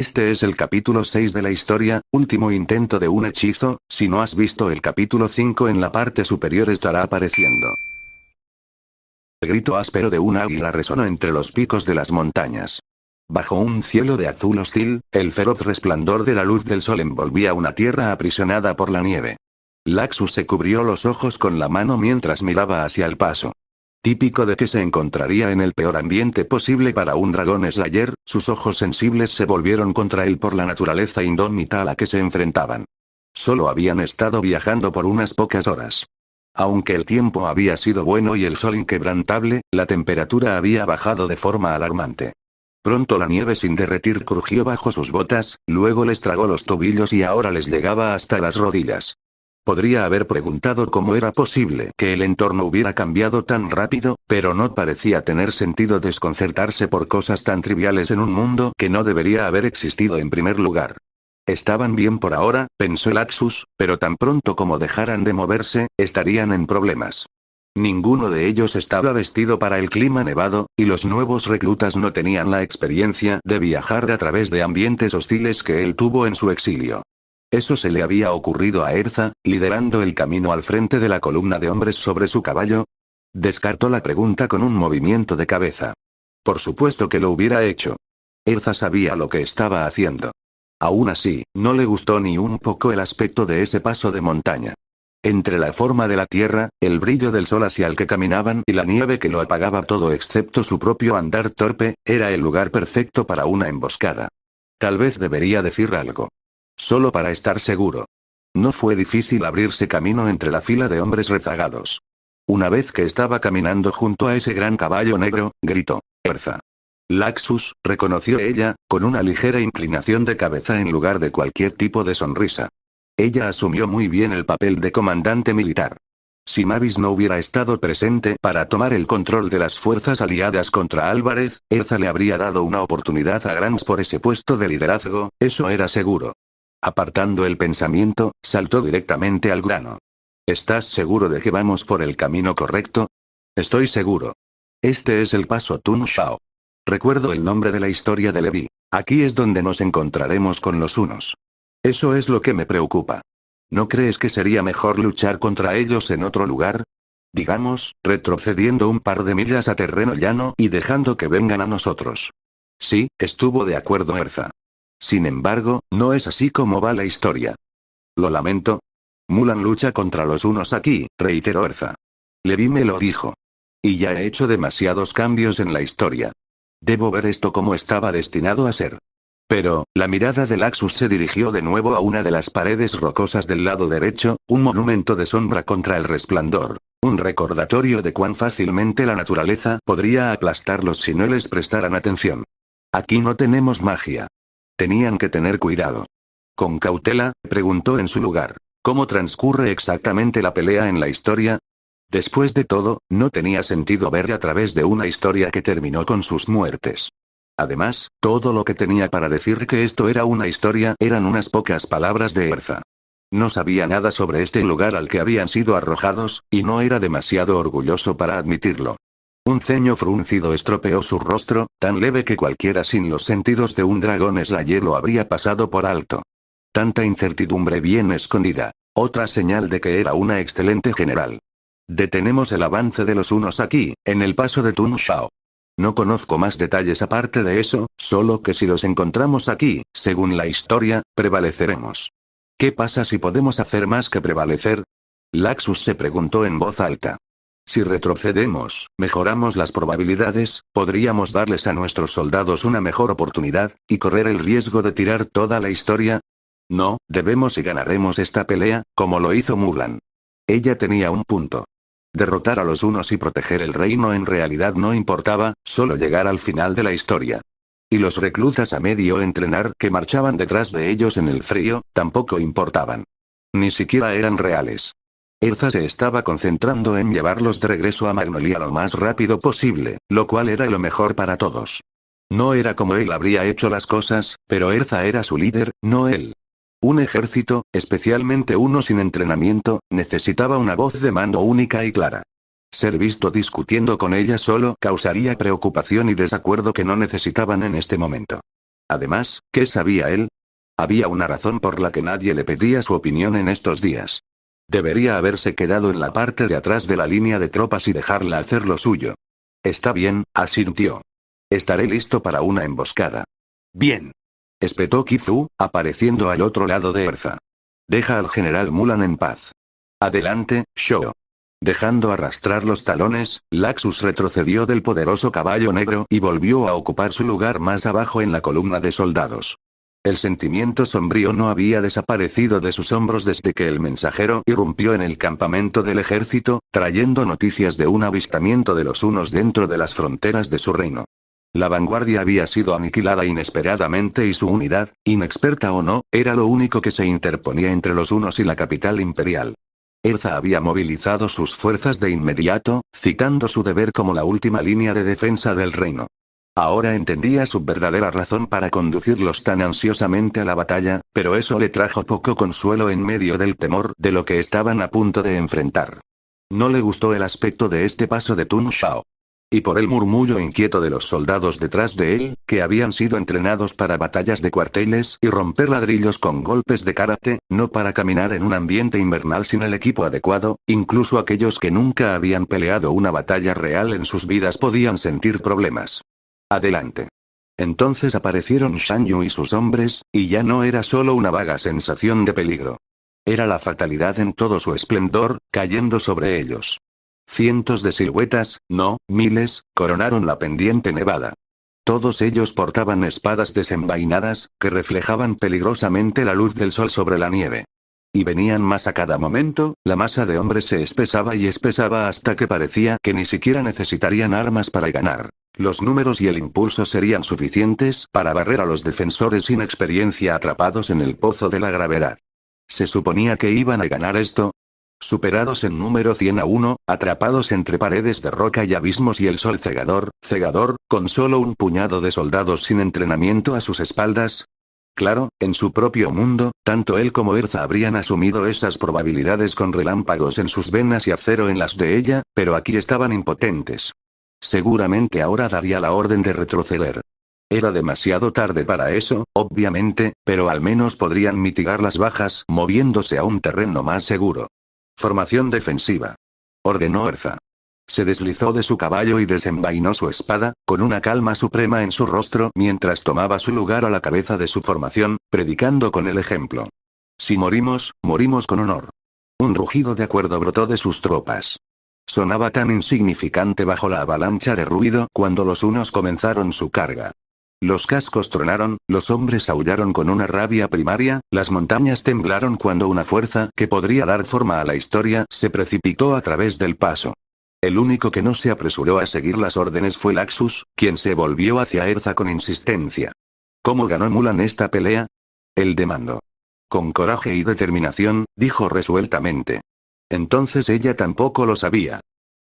Este es el capítulo 6 de la historia, último intento de un hechizo. Si no has visto el capítulo 5, en la parte superior estará apareciendo. El grito áspero de un águila resonó entre los picos de las montañas. Bajo un cielo de azul hostil, el feroz resplandor de la luz del sol envolvía una tierra aprisionada por la nieve. Laxus se cubrió los ojos con la mano mientras miraba hacia el paso. Típico de que se encontraría en el peor ambiente posible para un dragón slayer, sus ojos sensibles se volvieron contra él por la naturaleza indómita a la que se enfrentaban. Solo habían estado viajando por unas pocas horas. Aunque el tiempo había sido bueno y el sol inquebrantable, la temperatura había bajado de forma alarmante. Pronto la nieve sin derretir crujió bajo sus botas, luego les tragó los tobillos y ahora les llegaba hasta las rodillas. Podría haber preguntado cómo era posible que el entorno hubiera cambiado tan rápido, pero no parecía tener sentido desconcertarse por cosas tan triviales en un mundo que no debería haber existido en primer lugar. Estaban bien por ahora, pensó Laxus, pero tan pronto como dejaran de moverse, estarían en problemas. Ninguno de ellos estaba vestido para el clima nevado, y los nuevos reclutas no tenían la experiencia de viajar a través de ambientes hostiles que él tuvo en su exilio. Eso se le había ocurrido a Erza, liderando el camino al frente de la columna de hombres sobre su caballo. Descartó la pregunta con un movimiento de cabeza. Por supuesto que lo hubiera hecho. Erza sabía lo que estaba haciendo. Aún así, no le gustó ni un poco el aspecto de ese paso de montaña. Entre la forma de la tierra, el brillo del sol hacia el que caminaban y la nieve que lo apagaba todo excepto su propio andar torpe, era el lugar perfecto para una emboscada. Tal vez debería decir algo. Solo para estar seguro. No fue difícil abrirse camino entre la fila de hombres rezagados. Una vez que estaba caminando junto a ese gran caballo negro, gritó: «Erza». Laxus, reconoció ella, con una ligera inclinación de cabeza en lugar de cualquier tipo de sonrisa. Ella asumió muy bien el papel de comandante militar. Si Mavis no hubiera estado presente para tomar el control de las fuerzas aliadas contra Álvarez, Erza le habría dado una oportunidad a Grants por ese puesto de liderazgo, eso era seguro. Apartando el pensamiento, saltó directamente al grano. ¿Estás seguro de que vamos por el camino correcto? Estoy seguro. Este es el paso Tun Shao. Recuerdo el nombre de la historia de Levi. Aquí es donde nos encontraremos con los hunos. Eso es lo que me preocupa. ¿No crees que sería mejor luchar contra ellos en otro lugar? Digamos, retrocediendo un par de millas a terreno llano y dejando que vengan a nosotros. Sí, estuvo de acuerdo Erza. Sin embargo, no es así como va la historia. Lo lamento. Mulan lucha contra los hunos aquí, reiteró Erza. Levi me lo dijo. Y ya he hecho demasiados cambios en la historia. Debo ver esto como estaba destinado a ser. Pero, la mirada de Laxus se dirigió de nuevo a una de las paredes rocosas del lado derecho, un monumento de sombra contra el resplandor. Un recordatorio de cuán fácilmente la naturaleza podría aplastarlos si no les prestaran atención. Aquí no tenemos magia. Tenían que tener cuidado. Con cautela, preguntó en su lugar. ¿Cómo transcurre exactamente la pelea en la historia? Después de todo, no tenía sentido ver a través de una historia que terminó con sus muertes. Además, todo lo que tenía para decir que esto era una historia eran unas pocas palabras de Erza. No sabía nada sobre este lugar al que habían sido arrojados, y no era demasiado orgulloso para admitirlo. Un ceño fruncido estropeó su rostro, tan leve que cualquiera sin los sentidos de un dragón slayer lo habría pasado por alto. Tanta incertidumbre bien escondida. Otra señal de que era una excelente general. Detenemos el avance de los hunos aquí, en el paso de Tun Shao. No conozco más detalles aparte de eso, solo que si los encontramos aquí, según la historia, prevaleceremos. ¿Qué pasa si podemos hacer más que prevalecer? Laxus se preguntó en voz alta. Si retrocedemos, mejoramos las probabilidades, podríamos darles a nuestros soldados una mejor oportunidad, y correr el riesgo de tirar toda la historia. No, debemos y ganaremos esta pelea, como lo hizo Mulan. Ella tenía un punto. Derrotar a los hunos y proteger el reino en realidad no importaba, solo llegar al final de la historia. Y los reclutas a medio entrenar que marchaban detrás de ellos en el frío, tampoco importaban. Ni siquiera eran reales. Erza se estaba concentrando en llevarlos de regreso a Magnolia lo más rápido posible, lo cual era lo mejor para todos. No era como él habría hecho las cosas, pero Erza era su líder, no él. Un ejército, especialmente uno sin entrenamiento, necesitaba una voz de mando única y clara. Ser visto discutiendo con ella solo causaría preocupación y desacuerdo que no necesitaban en este momento. Además, ¿qué sabía él? Había una razón por la que nadie le pedía su opinión en estos días. Debería haberse quedado en la parte de atrás de la línea de tropas y dejarla hacer lo suyo. Está bien, asintió. Estaré listo para una emboscada. Bien. Espetó Kifuu, apareciendo al otro lado de Erza. Deja al general Mulan en paz. Adelante, Shou. Dejando arrastrar los talones, Laxus retrocedió del poderoso caballo negro y volvió a ocupar su lugar más abajo en la columna de soldados. El sentimiento sombrío no había desaparecido de sus hombros desde que el mensajero irrumpió en el campamento del ejército, trayendo noticias de un avistamiento de los hunos dentro de las fronteras de su reino. La vanguardia había sido aniquilada inesperadamente y su unidad, inexperta o no, era lo único que se interponía entre los hunos y la capital imperial. Erza había movilizado sus fuerzas de inmediato, citando su deber como la última línea de defensa del reino. Ahora entendía su verdadera razón para conducirlos tan ansiosamente a la batalla, pero eso le trajo poco consuelo en medio del temor de lo que estaban a punto de enfrentar. No le gustó el aspecto de este paso de Tun Shao. Y por el murmullo inquieto de los soldados detrás de él, que habían sido entrenados para batallas de cuarteles y romper ladrillos con golpes de karate, no para caminar en un ambiente invernal sin el equipo adecuado, incluso aquellos que nunca habían peleado una batalla real en sus vidas podían sentir problemas. Adelante. Entonces aparecieron Shan Yu y sus hombres, y ya no era solo una vaga sensación de peligro. Era la fatalidad en todo su esplendor, cayendo sobre ellos. Cientos de siluetas, no, miles, coronaron la pendiente nevada. Todos ellos portaban espadas desenvainadas, que reflejaban peligrosamente la luz del sol sobre la nieve. Y venían más a cada momento, la masa de hombres se espesaba y espesaba hasta que parecía que ni siquiera necesitarían armas para ganar. Los números y el impulso serían suficientes para barrer a los defensores sin experiencia atrapados en el pozo de la gravedad. ¿Se suponía que iban a ganar esto? Superados en número 100-1, atrapados entre paredes de roca y abismos y el sol cegador, con solo un puñado de soldados sin entrenamiento a sus espaldas. Claro, en su propio mundo, tanto él como Erza habrían asumido esas probabilidades con relámpagos en sus venas y acero en las de ella, pero aquí estaban impotentes. Seguramente ahora daría la orden de retroceder. Era demasiado tarde para eso, obviamente, pero al menos podrían mitigar las bajas moviéndose a un terreno más seguro. Formación defensiva. Ordenó Erza. Se deslizó de su caballo y desenvainó su espada, con una calma suprema en su rostro mientras tomaba su lugar a la cabeza de su formación, predicando con el ejemplo. Si morimos, morimos con honor. Un rugido de acuerdo brotó de sus tropas. Sonaba tan insignificante bajo la avalancha de ruido cuando los hunos comenzaron su carga. Los cascos tronaron, los hombres aullaron con una rabia primaria, las montañas temblaron cuando una fuerza que podría dar forma a la historia se precipitó a través del paso. El único que no se apresuró a seguir las órdenes fue Laxus, quien se volvió hacia Erza con insistencia. ¿Cómo ganó Mulan esta pelea? Él demandó. Con coraje y determinación, dijo resueltamente. Entonces ella tampoco lo sabía.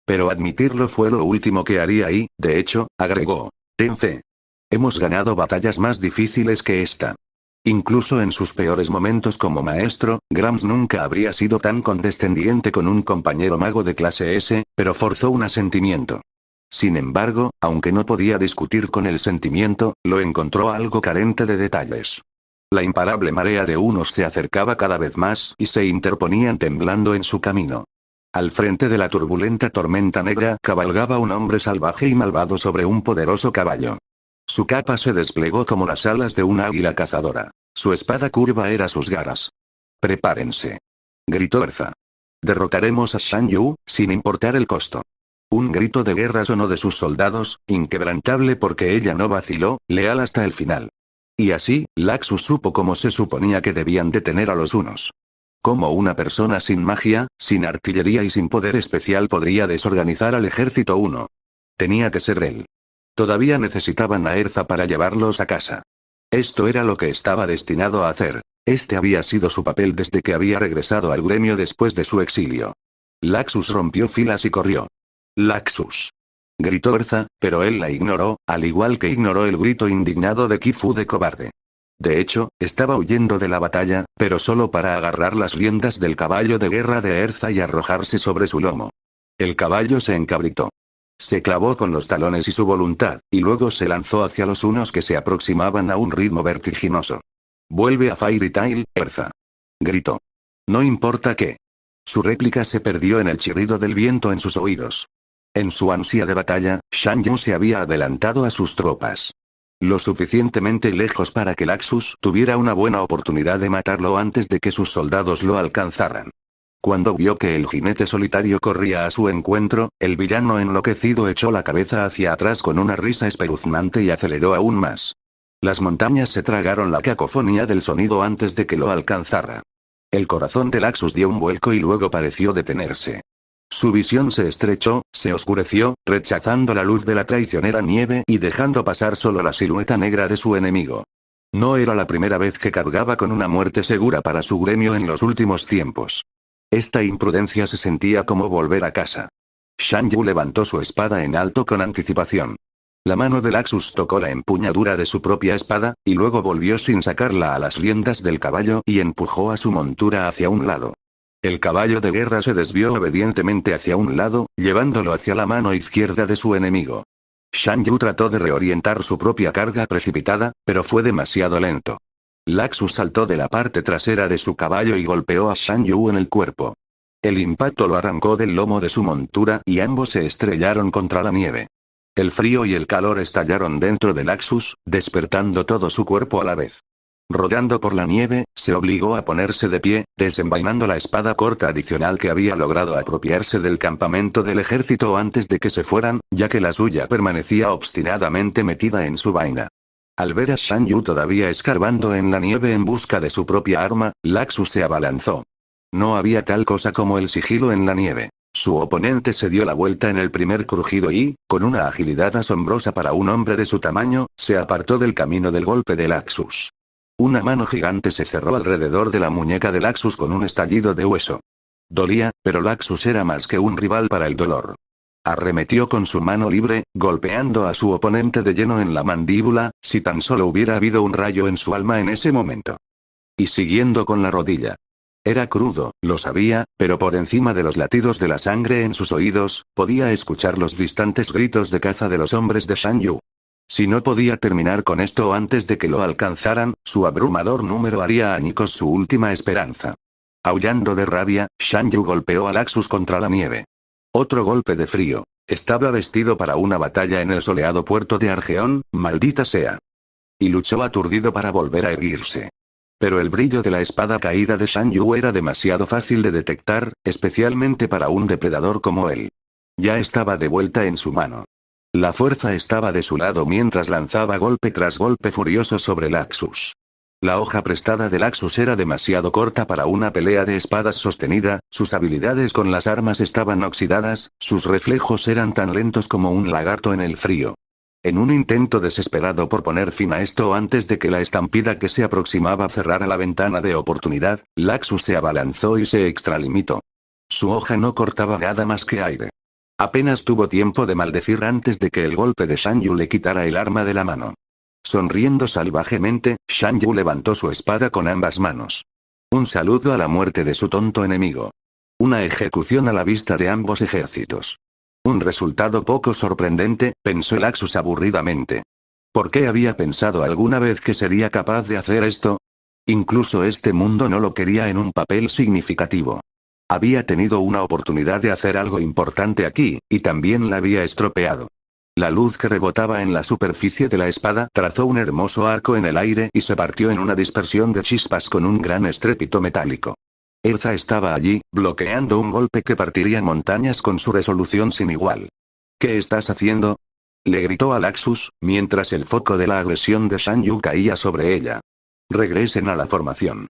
Pero admitirlo fue lo último que haría y, de hecho, agregó. Ten fe. Hemos ganado batallas más difíciles que esta. Incluso en sus peores momentos como maestro, Grams nunca habría sido tan condescendiente con un compañero mago de clase S, pero forzó un asentimiento. Sin embargo, aunque no podía discutir con el sentimiento, lo encontró algo carente de detalles. La imparable marea de unos se acercaba cada vez más y se interponían temblando en su camino. Al frente de la turbulenta tormenta negra cabalgaba un hombre salvaje y malvado sobre un poderoso caballo. Su capa se desplegó como las alas de una águila cazadora. Su espada curva era sus garras. «Prepárense», gritó Erza. «Derrotaremos a Shan Yu, sin importar el costo». Un grito de guerra sonó de sus soldados, inquebrantable porque ella no vaciló, leal hasta el final. Y así, Laxus supo cómo se suponía que debían detener a los hunos. ¿Cómo una persona sin magia, sin artillería y sin poder especial podría desorganizar al ejército huno? Tenía que ser él. Todavía necesitaban a Erza para llevarlos a casa. Esto era lo que estaba destinado a hacer. Este había sido su papel desde que había regresado al gremio después de su exilio. Laxus rompió filas y corrió. «Laxus», gritó Erza, pero él la ignoró, al igual que ignoró el grito indignado de Kifuu de cobarde. De hecho, estaba huyendo de la batalla, pero solo para agarrar las riendas del caballo de guerra de Erza y arrojarse sobre su lomo. El caballo se encabritó. Se clavó con los talones y su voluntad, y luego se lanzó hacia los unos que se aproximaban a un ritmo vertiginoso. «Vuelve a Fairy Tail, Erza», gritó. «No importa qué». Su réplica se perdió en el chirrido del viento en sus oídos. En su ansia de batalla, Shan Yu se había adelantado a sus tropas. Lo suficientemente lejos para que Laxus tuviera una buena oportunidad de matarlo antes de que sus soldados lo alcanzaran. Cuando vio que el jinete solitario corría a su encuentro, el villano enloquecido echó la cabeza hacia atrás con una risa espeluznante y aceleró aún más. Las montañas se tragaron la cacofonía del sonido antes de que lo alcanzara. El corazón de Laxus dio un vuelco y luego pareció detenerse. Su visión se estrechó, se oscureció, rechazando la luz de la traicionera nieve y dejando pasar solo la silueta negra de su enemigo. No era la primera vez que cargaba con una muerte segura para su gremio en los últimos tiempos. Esta imprudencia se sentía como volver a casa. Shan Yu levantó su espada en alto con anticipación. La mano de Laxus tocó la empuñadura de su propia espada, y luego volvió sin sacarla a las riendas del caballo y empujó a su montura hacia un lado. El caballo de guerra se desvió obedientemente hacia un lado, llevándolo hacia la mano izquierda de su enemigo. Shan Yu trató de reorientar su propia carga precipitada, pero fue demasiado lento. Laxus saltó de la parte trasera de su caballo y golpeó a Shan Yu en el cuerpo. El impacto lo arrancó del lomo de su montura y ambos se estrellaron contra la nieve. El frío y el calor estallaron dentro de Laxus, despertando todo su cuerpo a la vez. Rodando por la nieve, se obligó a ponerse de pie, desenvainando la espada corta adicional que había logrado apropiarse del campamento del ejército antes de que se fueran, ya que la suya permanecía obstinadamente metida en su vaina. Al ver a Shan Yu todavía escarbando en la nieve en busca de su propia arma, Laxus se abalanzó. No había tal cosa como el sigilo en la nieve. Su oponente se dio la vuelta en el primer crujido y, con una agilidad asombrosa para un hombre de su tamaño, se apartó del camino del golpe de Laxus. Una mano gigante se cerró alrededor de la muñeca de Laxus con un estallido de hueso. Dolía, pero Laxus era más que un rival para el dolor. Arremetió con su mano libre, golpeando a su oponente de lleno en la mandíbula, si tan solo hubiera habido un rayo en su alma en ese momento. Y siguiendo con la rodilla. Era crudo, lo sabía, pero por encima de los latidos de la sangre en sus oídos, podía escuchar los distantes gritos de caza de los hombres de Shan Yu. Si no podía terminar con esto antes de que lo alcanzaran, su abrumador número haría añicos su última esperanza. Aullando de rabia, Shan Yu golpeó a Laxus contra la nieve. Otro golpe de frío. Estaba vestido para una batalla en el soleado puerto de Argeón, maldita sea. Y luchó aturdido para volver a erguirse. Pero el brillo de la espada caída de Shan Yu era demasiado fácil de detectar, especialmente para un depredador como él. Ya estaba de vuelta en su mano. La fuerza estaba de su lado mientras lanzaba golpe tras golpe furioso sobre Laxus. La hoja prestada de Laxus era demasiado corta para una pelea de espadas sostenida, sus habilidades con las armas estaban oxidadas, sus reflejos eran tan lentos como un lagarto en el frío. En un intento desesperado por poner fin a esto antes de que la estampida que se aproximaba cerrara la ventana de oportunidad, Laxus se abalanzó y se extralimitó. Su hoja no cortaba nada más que aire. Apenas tuvo tiempo de maldecir antes de que el golpe de Shan Yu le quitara el arma de la mano. Sonriendo salvajemente, Shan Yu levantó su espada con ambas manos. Un saludo a la muerte de su tonto enemigo. Una ejecución a la vista de ambos ejércitos. Un resultado poco sorprendente, pensó Laxus aburridamente. ¿Por qué había pensado alguna vez que sería capaz de hacer esto? Incluso este mundo no lo quería en un papel significativo. Había tenido una oportunidad de hacer algo importante aquí, y también la había estropeado. La luz que rebotaba en la superficie de la espada trazó un hermoso arco en el aire y se partió en una dispersión de chispas con un gran estrépito metálico. Erza estaba allí, bloqueando un golpe que partiría montañas con su resolución sin igual. ¿Qué estás haciendo?, le gritó a Laxus, mientras el foco de la agresión de Shan Yu caía sobre ella. Regresen a la formación.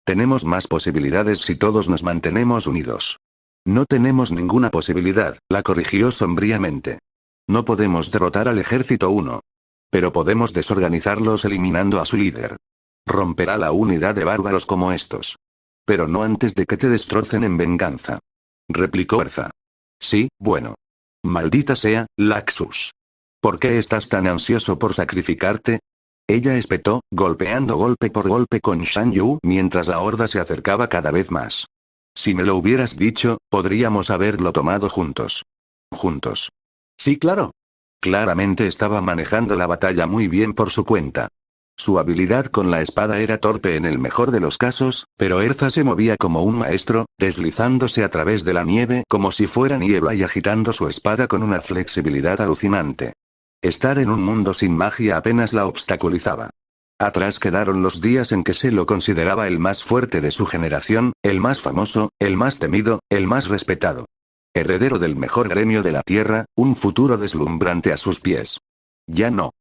Tenemos más posibilidades si todos nos mantenemos unidos. No tenemos ninguna posibilidad, la corrigió sombríamente. No podemos derrotar al ejército 1. Pero podemos desorganizarlos eliminando a su líder. Romperá la unidad de bárbaros como estos. Pero no antes de que te destrocen en venganza. Replicó Erza. Sí, bueno. Maldita sea, Laxus. ¿Por qué estás tan ansioso por sacrificarte? Ella espetó, golpeando golpe por golpe con Shan Yu mientras la horda se acercaba cada vez más. Si me lo hubieras dicho, podríamos haberlo tomado juntos. Juntos. Sí, claro. Claramente estaba manejando la batalla muy bien por su cuenta. Su habilidad con la espada era torpe en el mejor de los casos, pero Erza se movía como un maestro, deslizándose a través de la nieve como si fuera niebla y agitando su espada con una flexibilidad alucinante. Estar en un mundo sin magia apenas la obstaculizaba. Atrás quedaron los días en que se lo consideraba el más fuerte de su generación, el más famoso, el más temido, el más respetado. Heredero del mejor gremio de la Tierra, un futuro deslumbrante a sus pies. Ya no.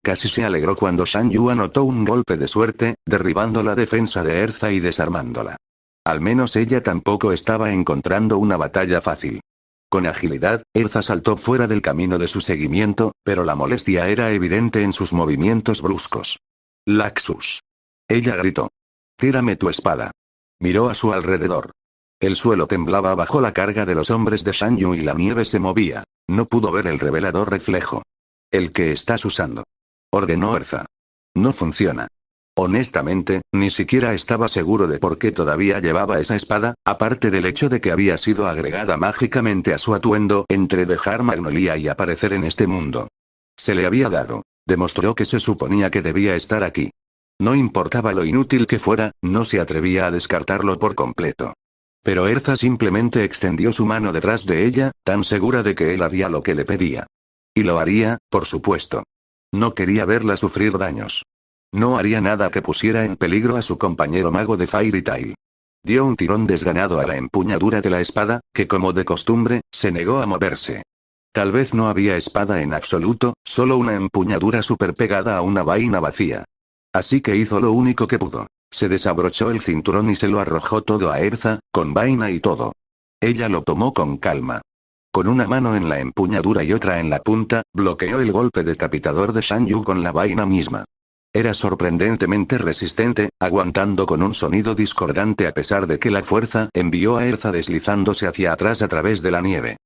Casi se alegró cuando Shan Yu anotó un golpe de suerte, derribando la defensa de Erza y desarmándola. Al menos ella tampoco estaba encontrando una batalla fácil. Con agilidad, Erza saltó fuera del camino de su seguimiento, pero la molestia era evidente en sus movimientos bruscos. Laxus. Ella gritó. Tírame tu espada. Miró a su alrededor. El suelo temblaba bajo la carga de los hombres de Shan Yu y la nieve se movía. No pudo ver el revelador reflejo. El que estás usando. Ordenó Erza. No funciona. Honestamente, ni siquiera estaba seguro de por qué todavía llevaba esa espada, aparte del hecho de que había sido agregada mágicamente a su atuendo entre dejar Magnolia y aparecer en este mundo. Se le había dado. Demostró que se suponía que debía estar aquí. No importaba lo inútil que fuera, no se atrevía a descartarlo por completo. Pero Erza simplemente extendió su mano detrás de ella, tan segura de que él haría lo que le pedía. Y lo haría, por supuesto. No quería verla sufrir daños. No haría nada que pusiera en peligro a su compañero mago de Fairy Tail. Dio un tirón desganado a la empuñadura de la espada, que como de costumbre, se negó a moverse. Tal vez no había espada en absoluto, solo una empuñadura súper pegada a una vaina vacía. Así que hizo lo único que pudo. Se desabrochó el cinturón y se lo arrojó todo a Erza, con vaina y todo. Ella lo tomó con calma. Con una mano en la empuñadura y otra en la punta, bloqueó el golpe decapitador de Shan Yu con la vaina misma. Era sorprendentemente resistente, aguantando con un sonido discordante a pesar de que la fuerza envió a Erza deslizándose hacia atrás a través de la nieve.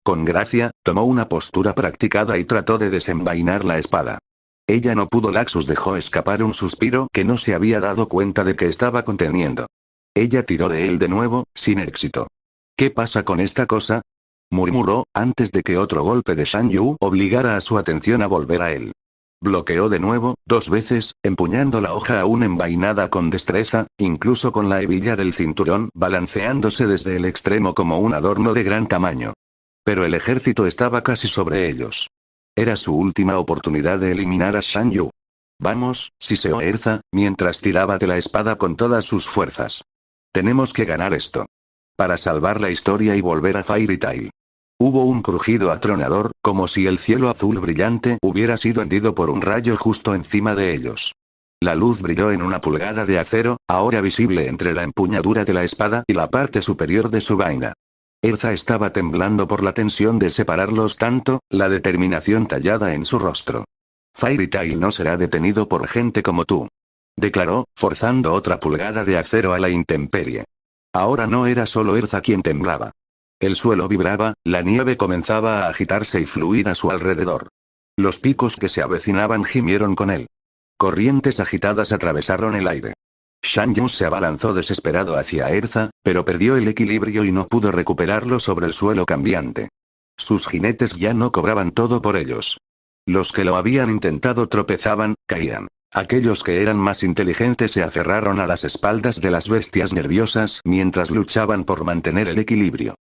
Con gracia, tomó una postura practicada y trató de desenvainar la espada. Ella no pudo. Laxus dejó escapar un suspiro que no se había dado cuenta de que estaba conteniendo. Ella tiró de él de nuevo, sin éxito. ¿Qué pasa con esta cosa?, murmuró, antes de que otro golpe de Shan Yu obligara a su atención a volver a él. Bloqueó de nuevo, 2 veces, empuñando la hoja aún envainada con destreza, incluso con la hebilla del cinturón balanceándose desde el extremo como un adorno de gran tamaño. Pero el ejército estaba casi sobre ellos. Era su última oportunidad de eliminar a Shan Yu. Vamos, siseó Erza, mientras tiraba de la espada con todas sus fuerzas. Tenemos que ganar esto. Para salvar la historia y volver a Fairy Tail. Hubo un crujido atronador, como si el cielo azul brillante hubiera sido hendido por un rayo justo encima de ellos. La luz brilló en una pulgada de acero, ahora visible entre la empuñadura de la espada y la parte superior de su vaina. Erza estaba temblando por la tensión de separarlos tanto, la determinación tallada en su rostro. Fairy Tail no será detenido por gente como tú. Declaró, forzando otra pulgada de acero a la intemperie. Ahora no era solo Erza quien temblaba. El suelo vibraba, la nieve comenzaba a agitarse y fluir a su alrededor. Los picos que se avecinaban gimieron con él. Corrientes agitadas atravesaron el aire. Shan Yu se abalanzó desesperado hacia Erza, pero perdió el equilibrio y no pudo recuperarlo sobre el suelo cambiante. Sus jinetes ya no cobraban todo por ellos. Los que lo habían intentado tropezaban, caían. Aquellos que eran más inteligentes se aferraron a las espaldas de las bestias nerviosas mientras luchaban por mantener el equilibrio.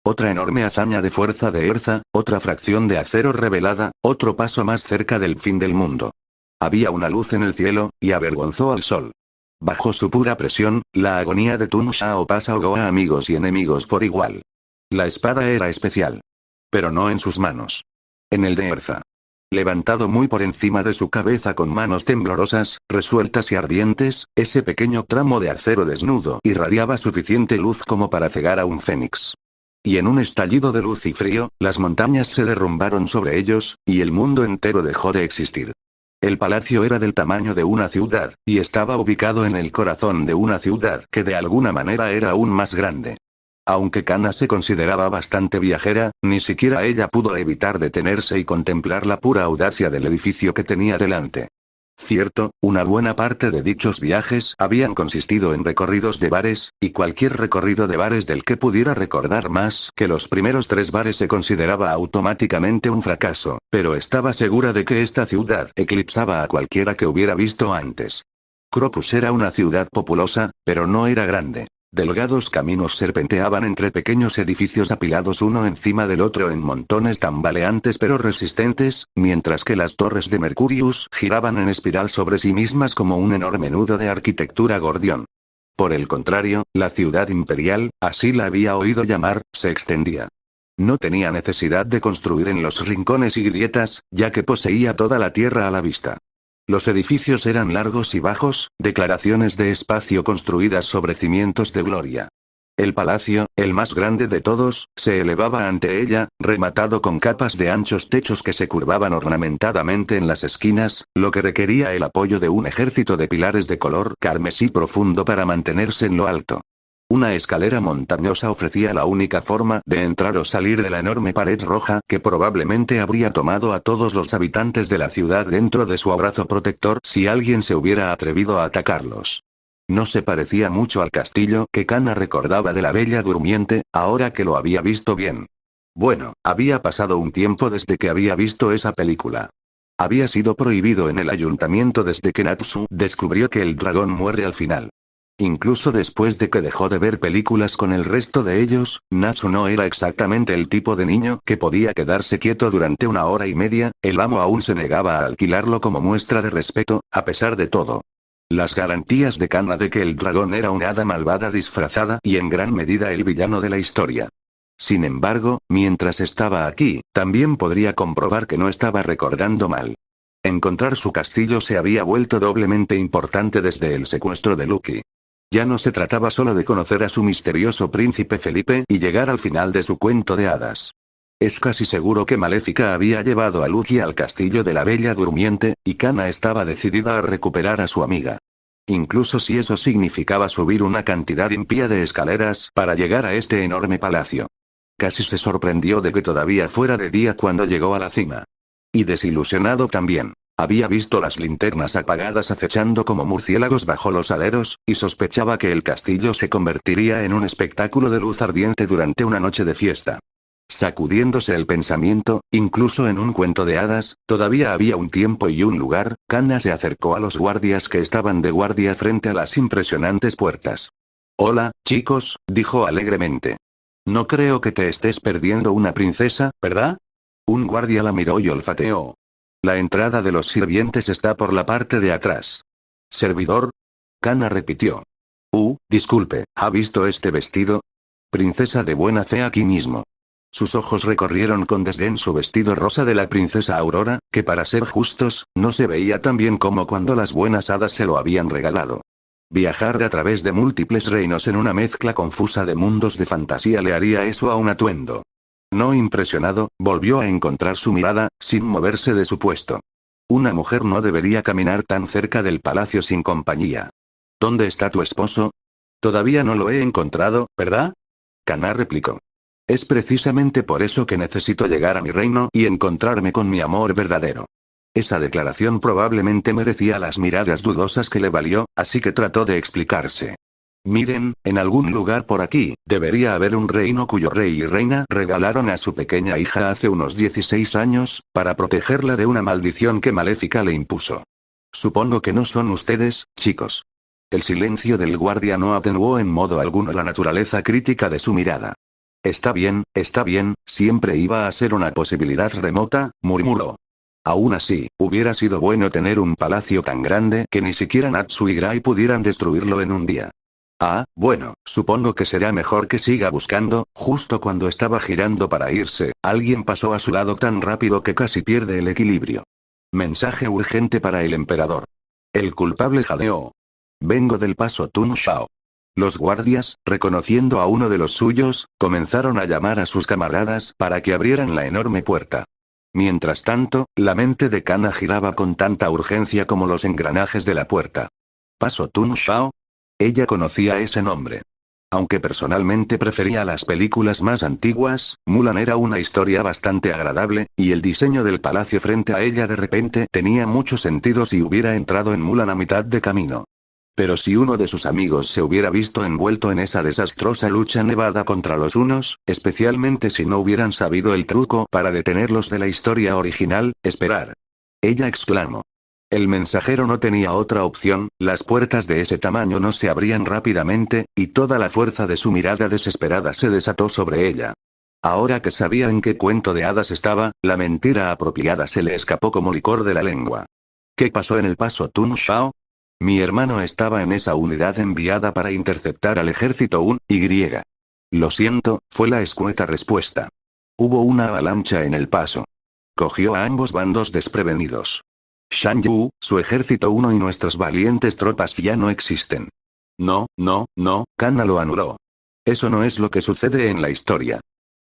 Otra enorme hazaña de fuerza de Erza, otra fracción de acero revelada, otro paso más cerca del fin del mundo. Había una luz en el cielo, y avergonzó al sol. Bajo su pura presión, la agonía de Tun Shao Pas ahogó a amigos y enemigos por igual. La espada era especial. Pero no en sus manos. En el de Erza. Levantado muy por encima de su cabeza con manos temblorosas, resueltas y ardientes, ese pequeño tramo de acero desnudo irradiaba suficiente luz como para cegar a un fénix. Y en un estallido de luz y frío, las montañas se derrumbaron sobre ellos, y el mundo entero dejó de existir. El palacio era del tamaño de una ciudad, y estaba ubicado en el corazón de una ciudad que de alguna manera era aún más grande. Aunque Kana se consideraba bastante viajera, ni siquiera ella pudo evitar detenerse y contemplar la pura audacia del edificio que tenía delante. Cierto, una buena parte de dichos viajes habían consistido en recorridos de bares, y cualquier recorrido de bares del que pudiera recordar más que los primeros 3 bares se consideraba automáticamente un fracaso, pero estaba segura de que esta ciudad eclipsaba a cualquiera que hubiera visto antes. Crocus era una ciudad populosa, pero no era grande. Delgados caminos serpenteaban entre pequeños edificios apilados uno encima del otro en montones tambaleantes pero resistentes, mientras que las torres de Mercurius giraban en espiral sobre sí mismas como un enorme nudo de arquitectura gordión. Por el contrario, la ciudad imperial, así la había oído llamar, se extendía. No tenía necesidad de construir en los rincones y grietas, ya que poseía toda la tierra a la vista. Los edificios eran largos y bajos, declaraciones de espacio construidas sobre cimientos de gloria. El palacio, el más grande de todos, se elevaba ante ella, rematado con capas de anchos techos que se curvaban ornamentadamente en las esquinas, lo que requería el apoyo de un ejército de pilares de color carmesí profundo para mantenerse en lo alto. Una escalera montañosa ofrecía la única forma de entrar o salir de la enorme pared roja que probablemente habría tomado a todos los habitantes de la ciudad dentro de su abrazo protector si alguien se hubiera atrevido a atacarlos. No se parecía mucho al castillo que Kana recordaba de la Bella Durmiente, ahora que lo había visto bien. Bueno, había pasado un tiempo desde que había visto esa película. Había sido prohibido en el ayuntamiento desde que Natsu descubrió que el dragón muere al final. Incluso después de que dejó de ver películas con el resto de ellos, Natsu no era exactamente el tipo de niño que podía quedarse quieto durante 1 hora y media, el amo aún se negaba a alquilarlo como muestra de respeto, a pesar de todo. Las garantías de Kana de que el dragón era una hada malvada disfrazada y en gran medida el villano de la historia. Sin embargo, mientras estaba aquí, también podría comprobar que no estaba recordando mal. Encontrar su castillo se había vuelto doblemente importante desde el secuestro de Lucky. Ya no se trataba solo de conocer a su misterioso príncipe Felipe y llegar al final de su cuento de hadas. Es casi seguro que Maléfica había llevado a Lucky al castillo de la Bella Durmiente, y Kana estaba decidida a recuperar a su amiga. Incluso si eso significaba subir una cantidad impía de escaleras para llegar a este enorme palacio. Casi se sorprendió de que todavía fuera de día cuando llegó a la cima. Y desilusionado también. Había visto las linternas apagadas acechando como murciélagos bajo los aleros, y sospechaba que el castillo se convertiría en un espectáculo de luz ardiente durante una noche de fiesta. Sacudiéndose el pensamiento, incluso en un cuento de hadas, todavía había un tiempo y un lugar, Kana se acercó a los guardias que estaban de guardia frente a las impresionantes puertas. «Hola, chicos», dijo alegremente. «No creo que te estés perdiendo una princesa, ¿verdad?» Un guardia la miró y olfateó. «La entrada de los sirvientes está por la parte de atrás». «¿Servidor?» Kana repitió. Disculpe, ¿ha visto este vestido? Princesa de buena fe aquí mismo». Sus ojos recorrieron con desdén su vestido rosa de la princesa Aurora, que para ser justos, no se veía tan bien como cuando las buenas hadas se lo habían regalado. Viajar a través de múltiples reinos en una mezcla confusa de mundos de fantasía le haría eso a un atuendo. No impresionado, volvió a encontrar su mirada, sin moverse de su puesto. Una mujer no debería caminar tan cerca del palacio sin compañía. ¿Dónde está tu esposo? Todavía no lo he encontrado, ¿verdad? Kana replicó. Es precisamente por eso que necesito llegar a mi reino y encontrarme con mi amor verdadero. Esa declaración probablemente merecía las miradas dudosas que le valió, así que trató de explicarse. Miren, en algún lugar por aquí, debería haber un reino cuyo rey y reina regalaron a su pequeña hija hace unos 16 años, para protegerla de una maldición que Maléfica le impuso. Supongo que no son ustedes, chicos. El silencio del guardia no atenuó en modo alguno la naturaleza crítica de su mirada. Está bien, siempre iba a ser una posibilidad remota, murmuró. Aún así, hubiera sido bueno tener un palacio tan grande que ni siquiera Natsu y Gray pudieran destruirlo en un día. Bueno, supongo que será mejor que siga buscando. Justo cuando estaba girando para irse, alguien pasó a su lado tan rápido que casi pierde el equilibrio. Mensaje urgente para el emperador. El culpable jadeó. Vengo del paso Tun Shao. Los guardias, reconociendo a uno de los suyos, comenzaron a llamar a sus camaradas para que abrieran la enorme puerta. Mientras tanto, la mente de Kana giraba con tanta urgencia como los engranajes de la puerta. ¿Paso Tun Shao? Ella conocía ese nombre. Aunque personalmente prefería las películas más antiguas, Mulan era una historia bastante agradable, y el diseño del palacio frente a ella de repente tenía mucho sentido si hubiera entrado en Mulan a mitad de camino. Pero si uno de sus amigos se hubiera visto envuelto en esa desastrosa lucha nevada contra los hunos, especialmente si no hubieran sabido el truco para detenerlos de la historia original, esperar. Ella exclamó. El mensajero no tenía otra opción, las puertas de ese tamaño no se abrían rápidamente, y toda la fuerza de su mirada desesperada se desató sobre ella. Ahora que sabía en qué cuento de hadas estaba, la mentira apropiada se le escapó como licor de la lengua. ¿Qué pasó en el paso Tun Shao? Mi hermano estaba en esa unidad enviada para interceptar al ejército Un, Y. Lo siento, fue la escueta respuesta. Hubo una avalancha en el paso. Cogió a ambos bandos desprevenidos. Shan Yu, su ejército 1 y nuestras valientes tropas ya no existen. No, Kanna lo anuló. Eso no es lo que sucede en la historia.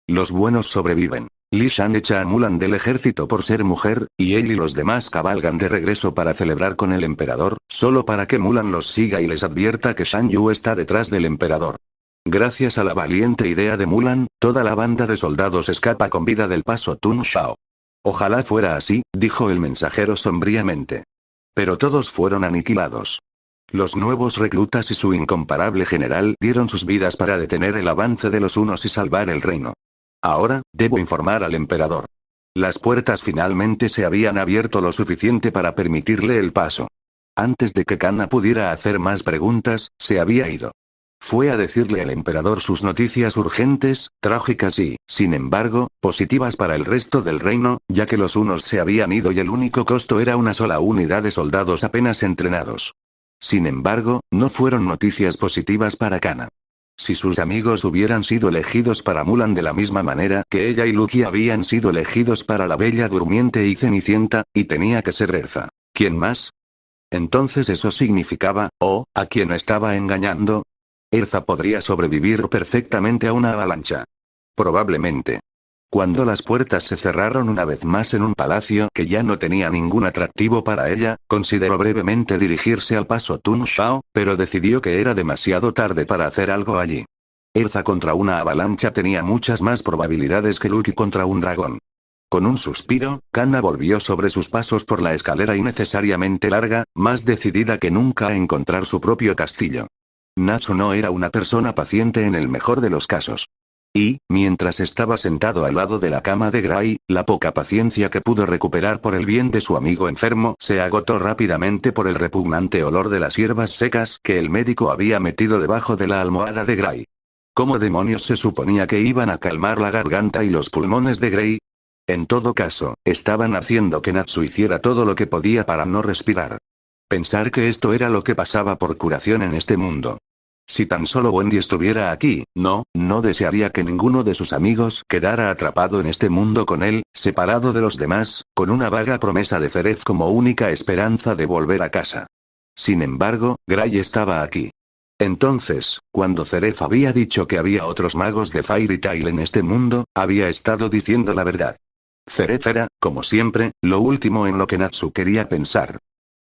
Los buenos sobreviven. Li Shan echa a Mulan del ejército por ser mujer, y él y los demás cabalgan de regreso para celebrar con el emperador, solo para que Mulan los siga y les advierta que Shan Yu está detrás del emperador. Gracias a la valiente idea de Mulan, toda la banda de soldados escapa con vida del paso Tun Shao. Ojalá fuera así, dijo el mensajero sombríamente. Pero todos fueron aniquilados. Los nuevos reclutas y su incomparable general dieron sus vidas para detener el avance de los hunos y salvar el reino. Ahora, debo informar al emperador. Las puertas finalmente se habían abierto lo suficiente para permitirle el paso. Antes de que Kanna pudiera hacer más preguntas, se había ido. Fue a decirle al emperador sus noticias urgentes, trágicas y, sin embargo, positivas para el resto del reino, ya que los hunos se habían ido y el único costo era una sola unidad de soldados apenas entrenados. Sin embargo, no fueron noticias positivas para Kanna. Si sus amigos hubieran sido elegidos para Mulan de la misma manera que ella y Lucky habían sido elegidos para la Bella Durmiente y Cenicienta, y tenía que ser Elsa, ¿quién más? Entonces eso significaba, ¿a quién estaba engañando? Elsa podría sobrevivir perfectamente a una avalancha. Probablemente. Cuando las puertas se cerraron una vez más en un palacio que ya no tenía ningún atractivo para ella, consideró brevemente dirigirse al paso Tun Shao, pero decidió que era demasiado tarde para hacer algo allí. Elsa contra una avalancha tenía muchas más probabilidades que Lucky contra un dragón. Con un suspiro, Kanna volvió sobre sus pasos por la escalera innecesariamente larga, más decidida que nunca a encontrar su propio castillo. Natsu no era una persona paciente en el mejor de los casos. Y, mientras estaba sentado al lado de la cama de Gray, la poca paciencia que pudo recuperar por el bien de su amigo enfermo se agotó rápidamente por el repugnante olor de las hierbas secas que el médico había metido debajo de la almohada de Gray. ¿Cómo demonios se suponía que iban a calmar la garganta y los pulmones de Gray? En todo caso, estaban haciendo que Natsu hiciera todo lo que podía para no respirar. Pensar que esto era lo que pasaba por curación en este mundo. Si tan solo Wendy estuviera aquí, no desearía que ninguno de sus amigos quedara atrapado en este mundo con él, separado de los demás, con una vaga promesa de Ceref como única esperanza de volver a casa. Sin embargo, Gray estaba aquí. Entonces, cuando Ceref había dicho que había otros magos de Fairy Tail en este mundo, había estado diciendo la verdad. Ceref era, como siempre, lo último en lo que Natsu quería pensar.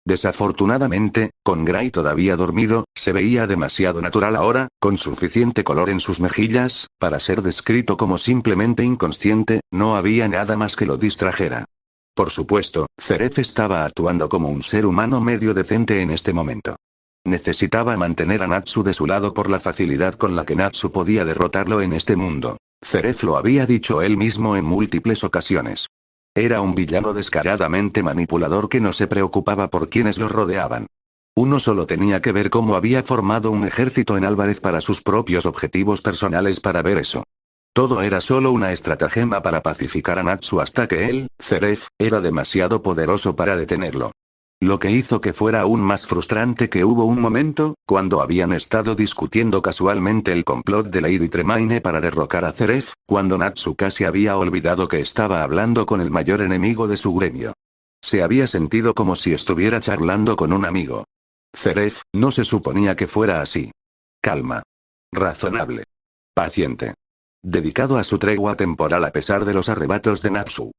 Desafortunadamente, con Gray todavía dormido, se veía demasiado natural ahora, con suficiente color en sus mejillas, para ser descrito como simplemente inconsciente, no había nada más que lo distrajera. Por supuesto, Ceref estaba actuando como un ser humano medio decente en este momento. Necesitaba mantener a Natsu de su lado por la facilidad con la que Natsu podía derrotarlo en este mundo. Ceref lo había dicho él mismo en múltiples ocasiones. Era un villano descaradamente manipulador que no se preocupaba por quienes lo rodeaban. Uno solo tenía que ver cómo había formado un ejército en Álvarez para sus propios objetivos personales para ver eso. Todo era solo una estratagema para pacificar a Natsu hasta que él, Ceref, era demasiado poderoso para detenerlo. Lo que hizo que fuera aún más frustrante que hubo un momento, cuando habían estado discutiendo casualmente el complot de Lady Tremaine para derrocar a Ceref, cuando Natsu casi había olvidado que estaba hablando con el mayor enemigo de su gremio. Se había sentido como si estuviera charlando con un amigo. Ceref, no se suponía que fuera así. Calma. Razonable. Paciente. Dedicado a su tregua temporal a pesar de los arrebatos de Natsu.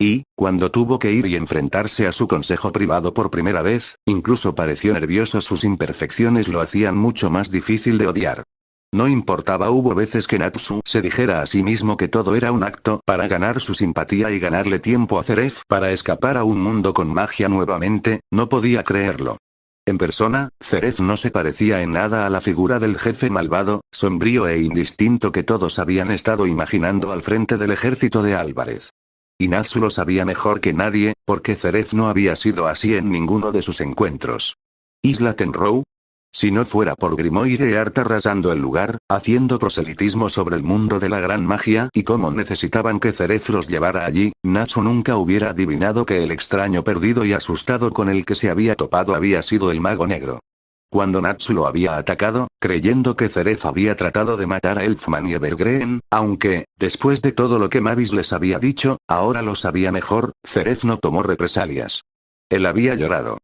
Y, cuando tuvo que ir y enfrentarse a su consejo privado por primera vez, incluso pareció nervioso. Sus imperfecciones lo hacían mucho más difícil de odiar. No importaba, hubo veces que Natsu se dijera a sí mismo que todo era un acto para ganar su simpatía y ganarle tiempo a Zeref para escapar a un mundo con magia nuevamente, no podía creerlo. En persona, Zeref no se parecía en nada a la figura del jefe malvado, sombrío e indistinto que todos habían estado imaginando al frente del ejército de Álvarez. Y Natsu lo sabía mejor que nadie, porque Zeref no había sido así en ninguno de sus encuentros. ¿Isla Tenrou? Si no fuera por Grimoire Art arrasando el lugar, haciendo proselitismo sobre el mundo de la gran magia y cómo necesitaban que Zeref los llevara allí, Natsu nunca hubiera adivinado que el extraño perdido y asustado con el que se había topado había sido el mago negro. Cuando Natsu lo había atacado, creyendo que Zeref había tratado de matar a Elfman y Evergreen, aunque, después de todo lo que Mavis les había dicho, ahora lo sabía mejor, Zeref no tomó represalias. Él había llorado.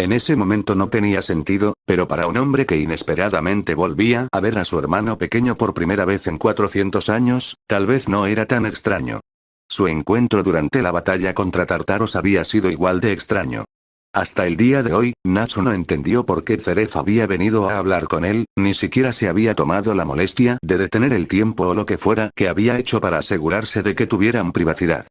En ese momento no tenía sentido, pero para un hombre que inesperadamente volvía a ver a su hermano pequeño por primera vez en 400 años, tal vez no era tan extraño. Su encuentro durante la batalla contra Tartaros había sido igual de extraño. Hasta el día de hoy, Natsu no entendió por qué Zeref había venido a hablar con él, ni siquiera se había tomado la molestia de detener el tiempo o lo que fuera que había hecho para asegurarse de que tuvieran privacidad.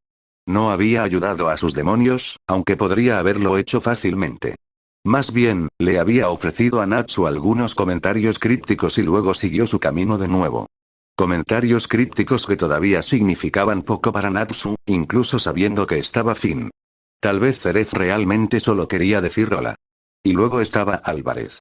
No había ayudado a sus demonios, aunque podría haberlo hecho fácilmente. Más bien, le había ofrecido a Natsu algunos comentarios crípticos y luego siguió su camino de nuevo. Comentarios crípticos que todavía significaban poco para Natsu, incluso sabiendo que estaba Finn. Tal vez Zeref realmente solo quería decir hola. Y luego estaba Álvarez.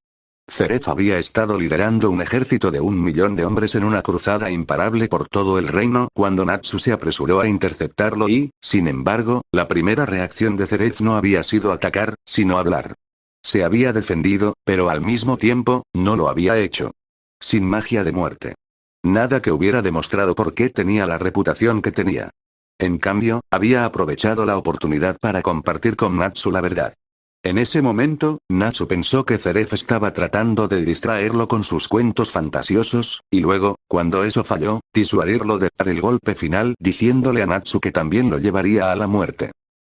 Zeref había estado liderando un ejército de 1.000.000 de hombres en una cruzada imparable por todo el reino cuando Natsu se apresuró a interceptarlo y, sin embargo, la primera reacción de Zeref no había sido atacar, sino hablar. Se había defendido, pero al mismo tiempo, no lo había hecho. Sin magia de muerte. Nada que hubiera demostrado por qué tenía la reputación que tenía. En cambio, había aprovechado la oportunidad para compartir con Natsu la verdad. En ese momento, Natsu pensó que Zeref estaba tratando de distraerlo con sus cuentos fantasiosos, y luego, cuando eso falló, disuadirlo de dar el golpe final diciéndole a Natsu que también lo llevaría a la muerte.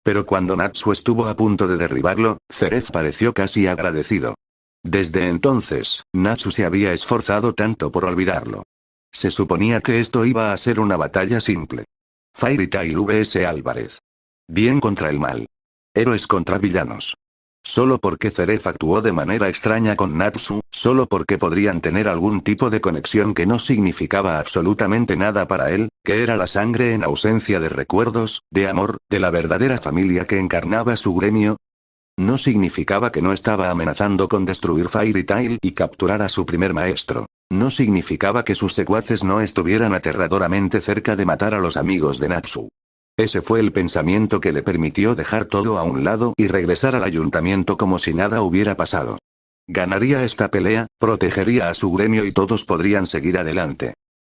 Pero cuando Natsu estuvo a punto de derribarlo, Zeref pareció casi agradecido. Desde entonces, Natsu se había esforzado tanto por olvidarlo. Se suponía que esto iba a ser una batalla simple. Fairy Tail vs Álvarez. Bien contra el mal. Héroes contra villanos. Solo porque Zeref actuó de manera extraña con Natsu, solo porque podrían tener algún tipo de conexión que no significaba absolutamente nada para él, que era la sangre en ausencia de recuerdos, de amor, de la verdadera familia que encarnaba su gremio. No significaba que no estaba amenazando con destruir Fairy Tail y capturar a su primer maestro. No significaba que sus secuaces no estuvieran aterradoramente cerca de matar a los amigos de Natsu. Ese fue el pensamiento que le permitió dejar todo a un lado y regresar al ayuntamiento como si nada hubiera pasado. Ganaría esta pelea, protegería a su gremio y todos podrían seguir adelante.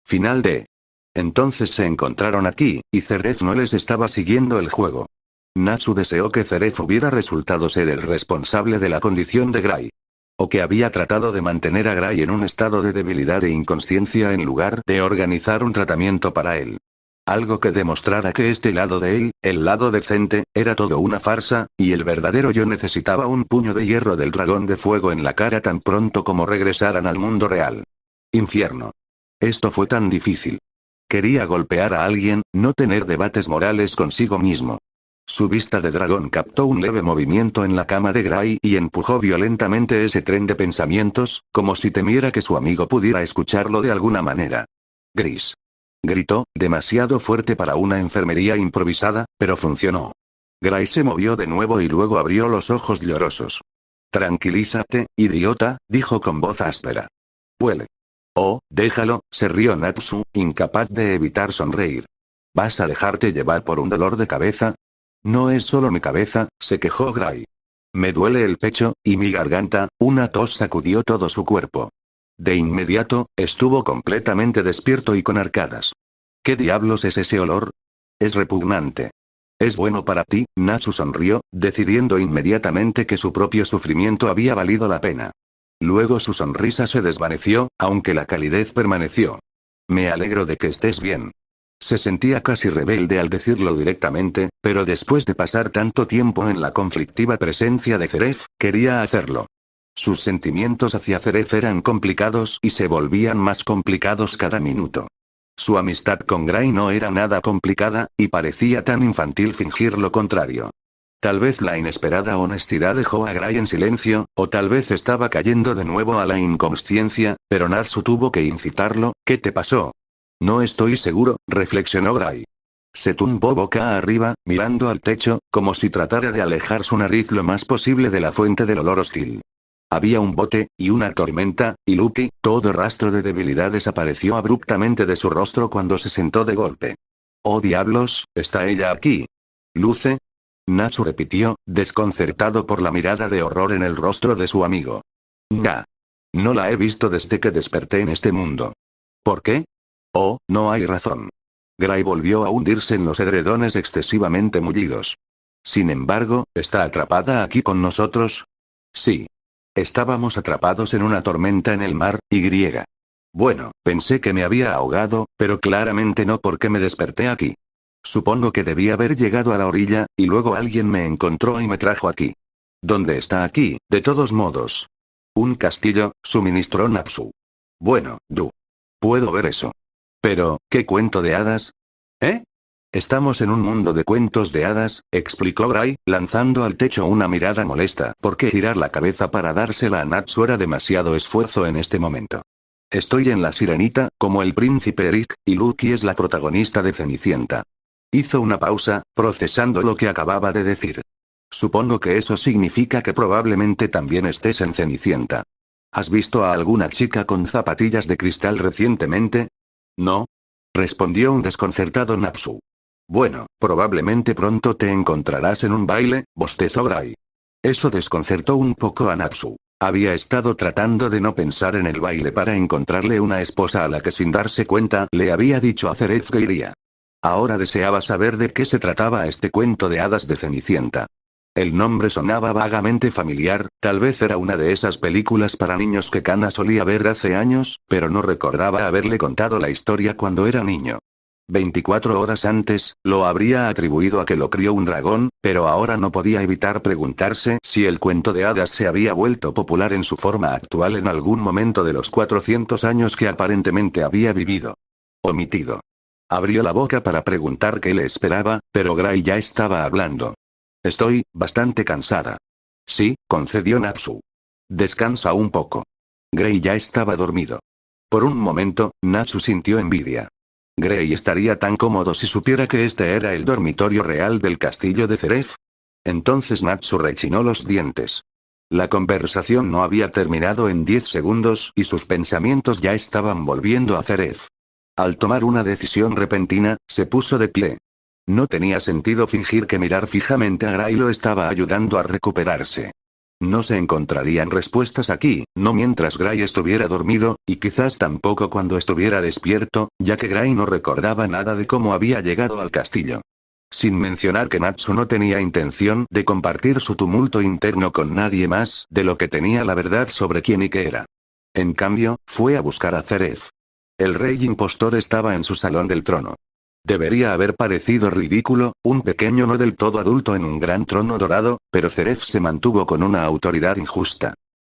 Final de. Entonces se encontraron aquí, y Zeref no les estaba siguiendo el juego. Natsu deseó que Zeref hubiera resultado ser el responsable de la condición de Gray. O que había tratado de mantener a Gray en un estado de debilidad e inconsciencia en lugar de organizar un tratamiento para él. Algo que demostrara que este lado de él, el lado decente, era todo una farsa, y el verdadero yo necesitaba un puño de hierro del dragón de fuego en la cara tan pronto como regresaran al mundo real. Infierno. Esto fue tan difícil. Quería golpear a alguien, no tener debates morales consigo mismo. Su vista de dragón captó un leve movimiento en la cama de Gray y empujó violentamente ese tren de pensamientos, como si temiera que su amigo pudiera escucharlo de alguna manera. Gris. Gritó, demasiado fuerte para una enfermería improvisada, pero funcionó. Gray se movió de nuevo y luego abrió los ojos llorosos. Tranquilízate, idiota, dijo con voz áspera. Huele. Oh, déjalo, se rió Natsu, incapaz de evitar sonreír. ¿Vas a dejarte llevar por un dolor de cabeza? No es solo mi cabeza, se quejó Gray. Me duele el pecho, y mi garganta, una tos sacudió todo su cuerpo. De inmediato, estuvo completamente despierto y con arcadas. ¿Qué diablos es ese olor? Es repugnante. Es bueno para ti, Natsu sonrió, decidiendo inmediatamente que su propio sufrimiento había valido la pena. Luego su sonrisa se desvaneció, aunque la calidez permaneció. Me alegro de que estés bien. Se sentía casi rebelde al decirlo directamente, pero después de pasar tanto tiempo en la conflictiva presencia de Zeref, quería hacerlo. Sus sentimientos hacia Zeref eran complicados y se volvían más complicados cada minuto. Su amistad con Gray no era nada complicada, y parecía tan infantil fingir lo contrario. Tal vez la inesperada honestidad dejó a Gray en silencio, o tal vez estaba cayendo de nuevo a la inconsciencia, pero Natsu tuvo que incitarlo. ¿Qué te pasó? No estoy seguro, reflexionó Gray. Se tumbó boca arriba, mirando al techo, como si tratara de alejar su nariz lo más posible de la fuente del olor hostil. Había un bote, y una tormenta, y Lucky. Todo rastro de debilidad desapareció abruptamente de su rostro cuando se sentó de golpe. ¡Oh diablos, está ella aquí! ¿Luce? Natsu repitió, desconcertado por la mirada de horror en el rostro de su amigo. Nah. No la he visto desde que desperté en este mundo. ¿Por qué? Oh, no hay razón. Gray volvió a hundirse en los edredones excesivamente mullidos. Sin embargo, ¿está atrapada aquí con nosotros? Sí. Estábamos atrapados en una tormenta en el mar, y. Bueno, pensé que me había ahogado, pero claramente no porque me desperté aquí. Supongo que debí haber llegado a la orilla, y luego alguien me encontró y me trajo aquí. ¿Dónde está aquí, de todos modos? Un castillo, suministró Natsu. Bueno, puedo ver eso. Pero, ¿qué cuento de hadas? ¿Eh? Estamos en un mundo de cuentos de hadas, explicó Gray, lanzando al techo una mirada molesta, porque girar la cabeza para dársela a Natsu era demasiado esfuerzo en este momento. Estoy en La Sirenita, como el príncipe Eric, y Lucky es la protagonista de Cenicienta. Hizo una pausa, procesando lo que acababa de decir. Supongo que eso significa que probablemente también estés en Cenicienta. ¿Has visto a alguna chica con zapatillas de cristal recientemente? No. Respondió un desconcertado Natsu. Bueno, probablemente pronto te encontrarás en un baile, bostezó Gray. Eso desconcertó un poco a Natsu. Había estado tratando de no pensar en el baile para encontrarle una esposa a la que sin darse cuenta le había dicho a Zeref que iría. Ahora deseaba saber de qué se trataba este cuento de hadas de Cenicienta. El nombre sonaba vagamente familiar, tal vez era una de esas películas para niños que Kana solía ver hace años, pero no recordaba haberle contado la historia cuando era niño. 24 horas antes, lo habría atribuido a que lo crió un dragón, pero ahora no podía evitar preguntarse si el cuento de hadas se había vuelto popular en su forma actual en algún momento de los 400 años que aparentemente había vivido. Omitido. Abrió la boca para preguntar qué le esperaba, pero Gray ya estaba hablando. Estoy bastante cansada. Sí, concedió Natsu. Descansa un poco. Gray ya estaba dormido. Por un momento, Natsu sintió envidia. Gray estaría tan cómodo si supiera que este era el dormitorio real del castillo de Zeref. Entonces Natsu rechinó los dientes. La conversación no había terminado en 10 segundos y sus pensamientos ya estaban volviendo a Zeref. Al tomar una decisión repentina, se puso de pie. No tenía sentido fingir que mirar fijamente a Gray lo estaba ayudando a recuperarse. No se encontrarían respuestas aquí, no mientras Gray estuviera dormido, y quizás tampoco cuando estuviera despierto, ya que Gray no recordaba nada de cómo había llegado al castillo. Sin mencionar que Natsu no tenía intención de compartir su tumulto interno con nadie más de lo que tenía la verdad sobre quién y qué era. En cambio, fue a buscar a Zeref. El rey impostor estaba en su salón del trono. Debería haber parecido ridículo, un pequeño no del todo adulto en un gran trono dorado, pero Zeref se mantuvo con una autoridad injusta.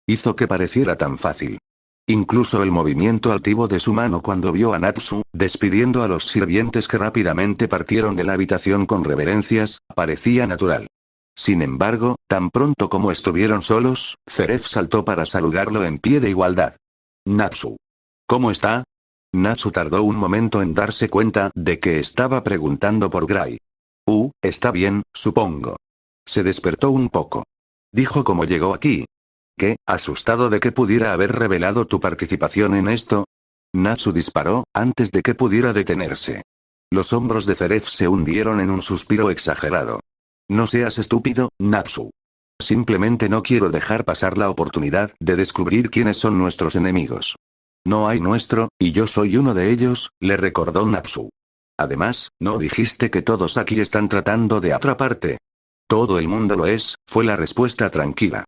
Hizo que pareciera tan fácil. Incluso el movimiento altivo de su mano cuando vio a Natsu, despidiendo a los sirvientes que rápidamente partieron de la habitación con reverencias, parecía natural. Sin embargo, tan pronto como estuvieron solos, Zeref saltó para saludarlo en pie de igualdad. Natsu. ¿Cómo está? Natsu tardó un momento en darse cuenta de que estaba preguntando por Gray. Está bien, supongo. Se despertó un poco. Dijo cómo llegó aquí. ¿Qué? ¿Asustado de que pudiera haber revelado tu participación en esto? Natsu disparó, antes de que pudiera detenerse. Los hombros de Zeref se hundieron en un suspiro exagerado. No seas estúpido, Natsu. Simplemente no quiero dejar pasar la oportunidad de descubrir quiénes son nuestros enemigos. No hay nuestro, y yo soy uno de ellos, le recordó Natsu. Además, ¿no dijiste que todos aquí están tratando de atraparte? Todo el mundo lo es, fue la respuesta tranquila.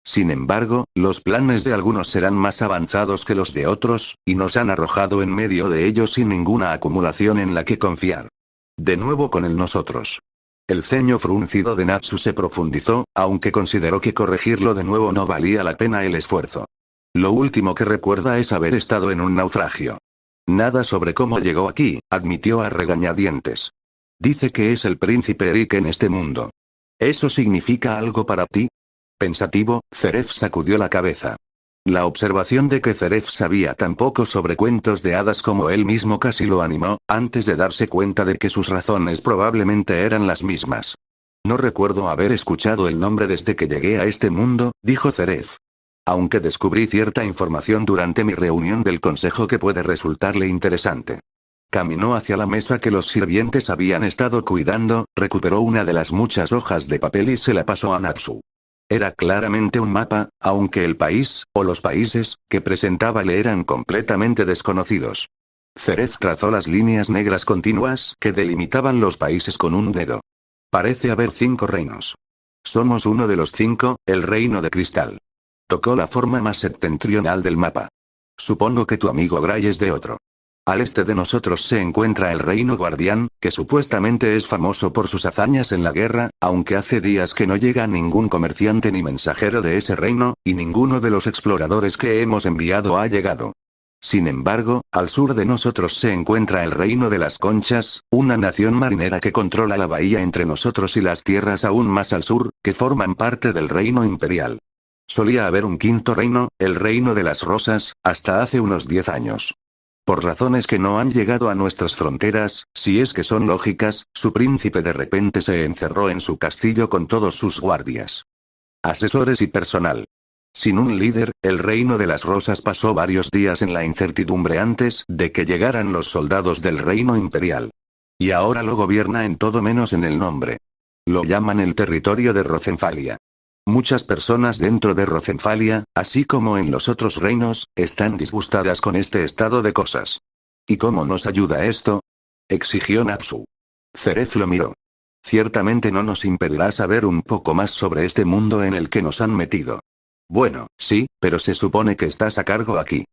Sin embargo, los planes de algunos serán más avanzados que los de otros, y nos han arrojado en medio de ellos sin ninguna acumulación en la que confiar. De nuevo con el nosotros. El ceño fruncido de Natsu se profundizó, aunque consideró que corregirlo de nuevo no valía la pena el esfuerzo. Lo último que recuerda es haber estado en un naufragio. Nada sobre cómo llegó aquí, admitió a regañadientes. Dice que es el príncipe Eric en este mundo. ¿Eso significa algo para ti? Pensativo, Zeref sacudió la cabeza. La observación de que Zeref sabía tan poco sobre cuentos de hadas como él mismo casi lo animó, antes de darse cuenta de que sus razones probablemente eran las mismas. No recuerdo haber escuchado el nombre desde que llegué a este mundo, dijo Zeref. Aunque descubrí cierta información durante mi reunión del consejo que puede resultarle interesante. Caminó hacia la mesa que los sirvientes habían estado cuidando, recuperó una de las muchas hojas de papel y se la pasó a Natsu. Era claramente un mapa, aunque el país, o los países, que presentaba le eran completamente desconocidos. Zeref trazó las líneas negras continuas que delimitaban los países con un dedo. Parece haber 5 reinos. Somos uno de los 5, el reino de cristal. Tocó la forma más septentrional del mapa. Supongo que tu amigo Gray es de otro. Al este de nosotros se encuentra el reino guardián, que supuestamente es famoso por sus hazañas en la guerra, aunque hace días que no llega ningún comerciante ni mensajero de ese reino, y ninguno de los exploradores que hemos enviado ha llegado. Sin embargo, al sur de nosotros se encuentra el reino de las conchas, una nación marinera que controla la bahía entre nosotros y las tierras aún más al sur, que forman parte del reino imperial. Solía haber un 5.º reino, el reino de las rosas, hasta hace unos 10 años. Por razones que no han llegado a nuestras fronteras, si es que son lógicas, su príncipe de repente se encerró en su castillo con todos sus guardias, asesores y personal. Sin un líder, el reino de las rosas pasó varios días en la incertidumbre antes de que llegaran los soldados del reino imperial. Y ahora lo gobierna en todo menos en el nombre. Lo llaman el territorio de Rocenfalia. Muchas personas dentro de Rocenfalia, así como en los otros reinos, están disgustadas con este estado de cosas. ¿Y cómo nos ayuda esto?, exigió Natsu. Zeref lo miró. Ciertamente no nos impedirá saber un poco más sobre este mundo en el que nos han metido. Bueno, sí, pero se supone que estás a cargo aquí.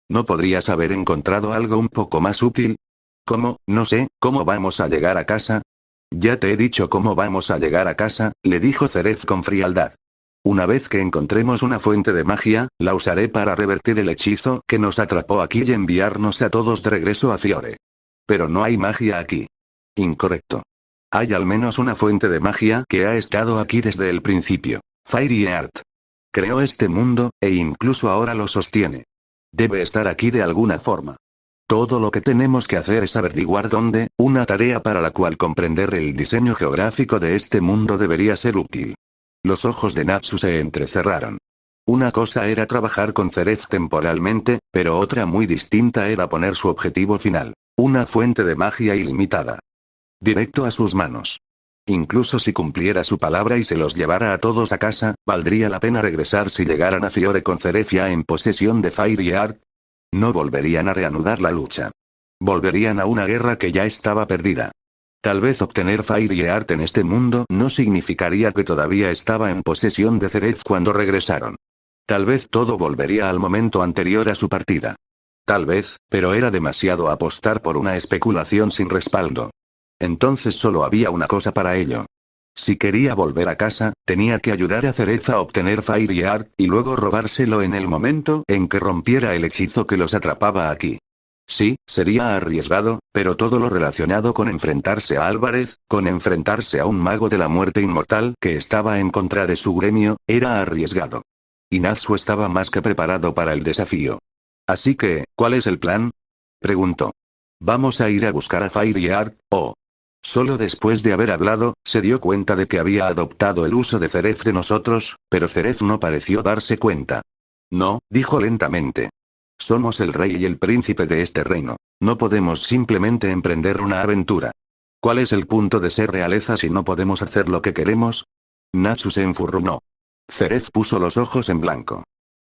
¿No podrías haber encontrado algo un poco más útil? ¿Cómo? No sé, ¿cómo vamos a llegar a casa? Ya te he dicho cómo vamos a llegar a casa, le dijo Zeref con frialdad. Una vez que encontremos una fuente de magia, la usaré para revertir el hechizo que nos atrapó aquí y enviarnos a todos de regreso a Fiore. Pero no hay magia aquí. Incorrecto. Hay al menos una fuente de magia que ha estado aquí desde el principio. Fireheart. Creó este mundo, e incluso ahora lo sostiene. Debe estar aquí de alguna forma. Todo lo que tenemos que hacer es averiguar dónde, una tarea para la cual comprender el diseño geográfico de este mundo debería ser útil. Los ojos de Natsu se entrecerraron. Una cosa era trabajar con Zeref temporalmente, pero otra muy distinta era poner su objetivo final, una fuente de magia ilimitada. Directo a sus manos. Incluso si cumpliera su palabra y se los llevara a todos a casa, ¿valdría la pena regresar si llegaran a Fiore con Zeref ya en posesión de Fireheart? No volverían a reanudar la lucha. Volverían a una guerra que ya estaba perdida. Tal vez obtener Fireheart en este mundo no significaría que todavía estaba en posesión de Zeref cuando regresaron. Tal vez todo volvería al momento anterior a su partida. Tal vez, pero era demasiado apostar por una especulación sin respaldo. Entonces solo había una cosa para ello. Si quería volver a casa, tenía que ayudar a Zeref a obtener Fireheart, y luego robárselo en el momento en que rompiera el hechizo que los atrapaba aquí. Sí, sería arriesgado, pero todo lo relacionado con enfrentarse a Álvarez, con enfrentarse a un mago de la muerte inmortal que estaba en contra de su gremio, era arriesgado. Y Natsu estaba más que preparado para el desafío. Así que, ¿cuál es el plan?, preguntó. ¿Vamos a ir a buscar a Fireheart, o...? Solo después de haber hablado, se dio cuenta de que había adoptado el uso de Zeref de nosotros, pero Zeref no pareció darse cuenta. No, dijo lentamente. Somos el rey y el príncipe de este reino. No podemos simplemente emprender una aventura. ¿Cuál es el punto de ser realeza si no podemos hacer lo que queremos? Natsu se enfurruñó. Zeref puso los ojos en blanco.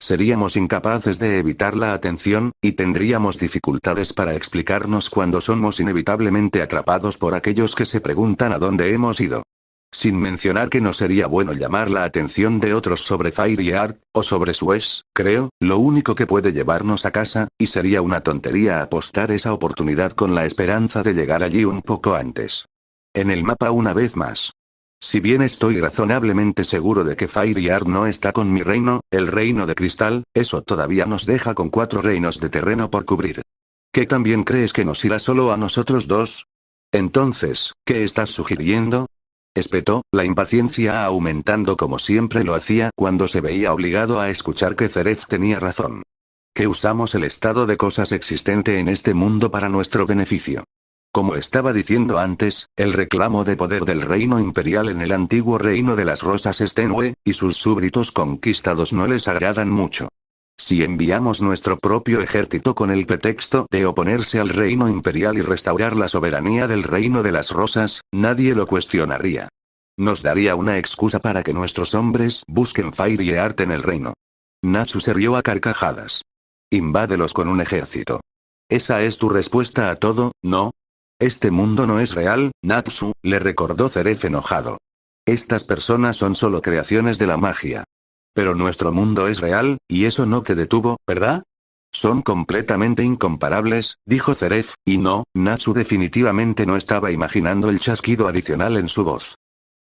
Seríamos incapaces de evitar la atención, y tendríamos dificultades para explicarnos cuando somos inevitablemente atrapados por aquellos que se preguntan a dónde hemos ido. Sin mencionar que no sería bueno llamar la atención de otros sobre Fireheart, o sobre Suez, creo, lo único que puede llevarnos a casa, y sería una tontería apostar esa oportunidad con la esperanza de llegar allí un poco antes. En el mapa una vez más. Si bien estoy razonablemente seguro de que Fire Yard no está con mi reino, el reino de cristal, eso todavía nos deja con 4 reinos de terreno por cubrir. ¿Qué también crees que nos irá solo a nosotros dos? Entonces, ¿qué estás sugiriendo? Espetó, la impaciencia aumentando como siempre lo hacía cuando se veía obligado a escuchar que Zeref tenía razón. Que usamos el estado de cosas existente en este mundo para nuestro beneficio. Como estaba diciendo antes, el reclamo de poder del reino imperial en el antiguo reino de las Rosas Stenway, y sus súbditos conquistados no les agradan mucho. Si enviamos nuestro propio ejército con el pretexto de oponerse al reino imperial y restaurar la soberanía del reino de las Rosas, nadie lo cuestionaría. Nos daría una excusa para que nuestros hombres busquen Fire Yard en el reino. Natsu se rió a carcajadas. Invádelos con un ejército. Esa es tu respuesta a todo, ¿no? Este mundo no es real, Natsu, le recordó Zeref enojado. Estas personas son solo creaciones de la magia. Pero nuestro mundo es real, y eso no te detuvo, ¿verdad? Son completamente incomparables, dijo Zeref, y no, Natsu definitivamente no estaba imaginando el chasquido adicional en su voz.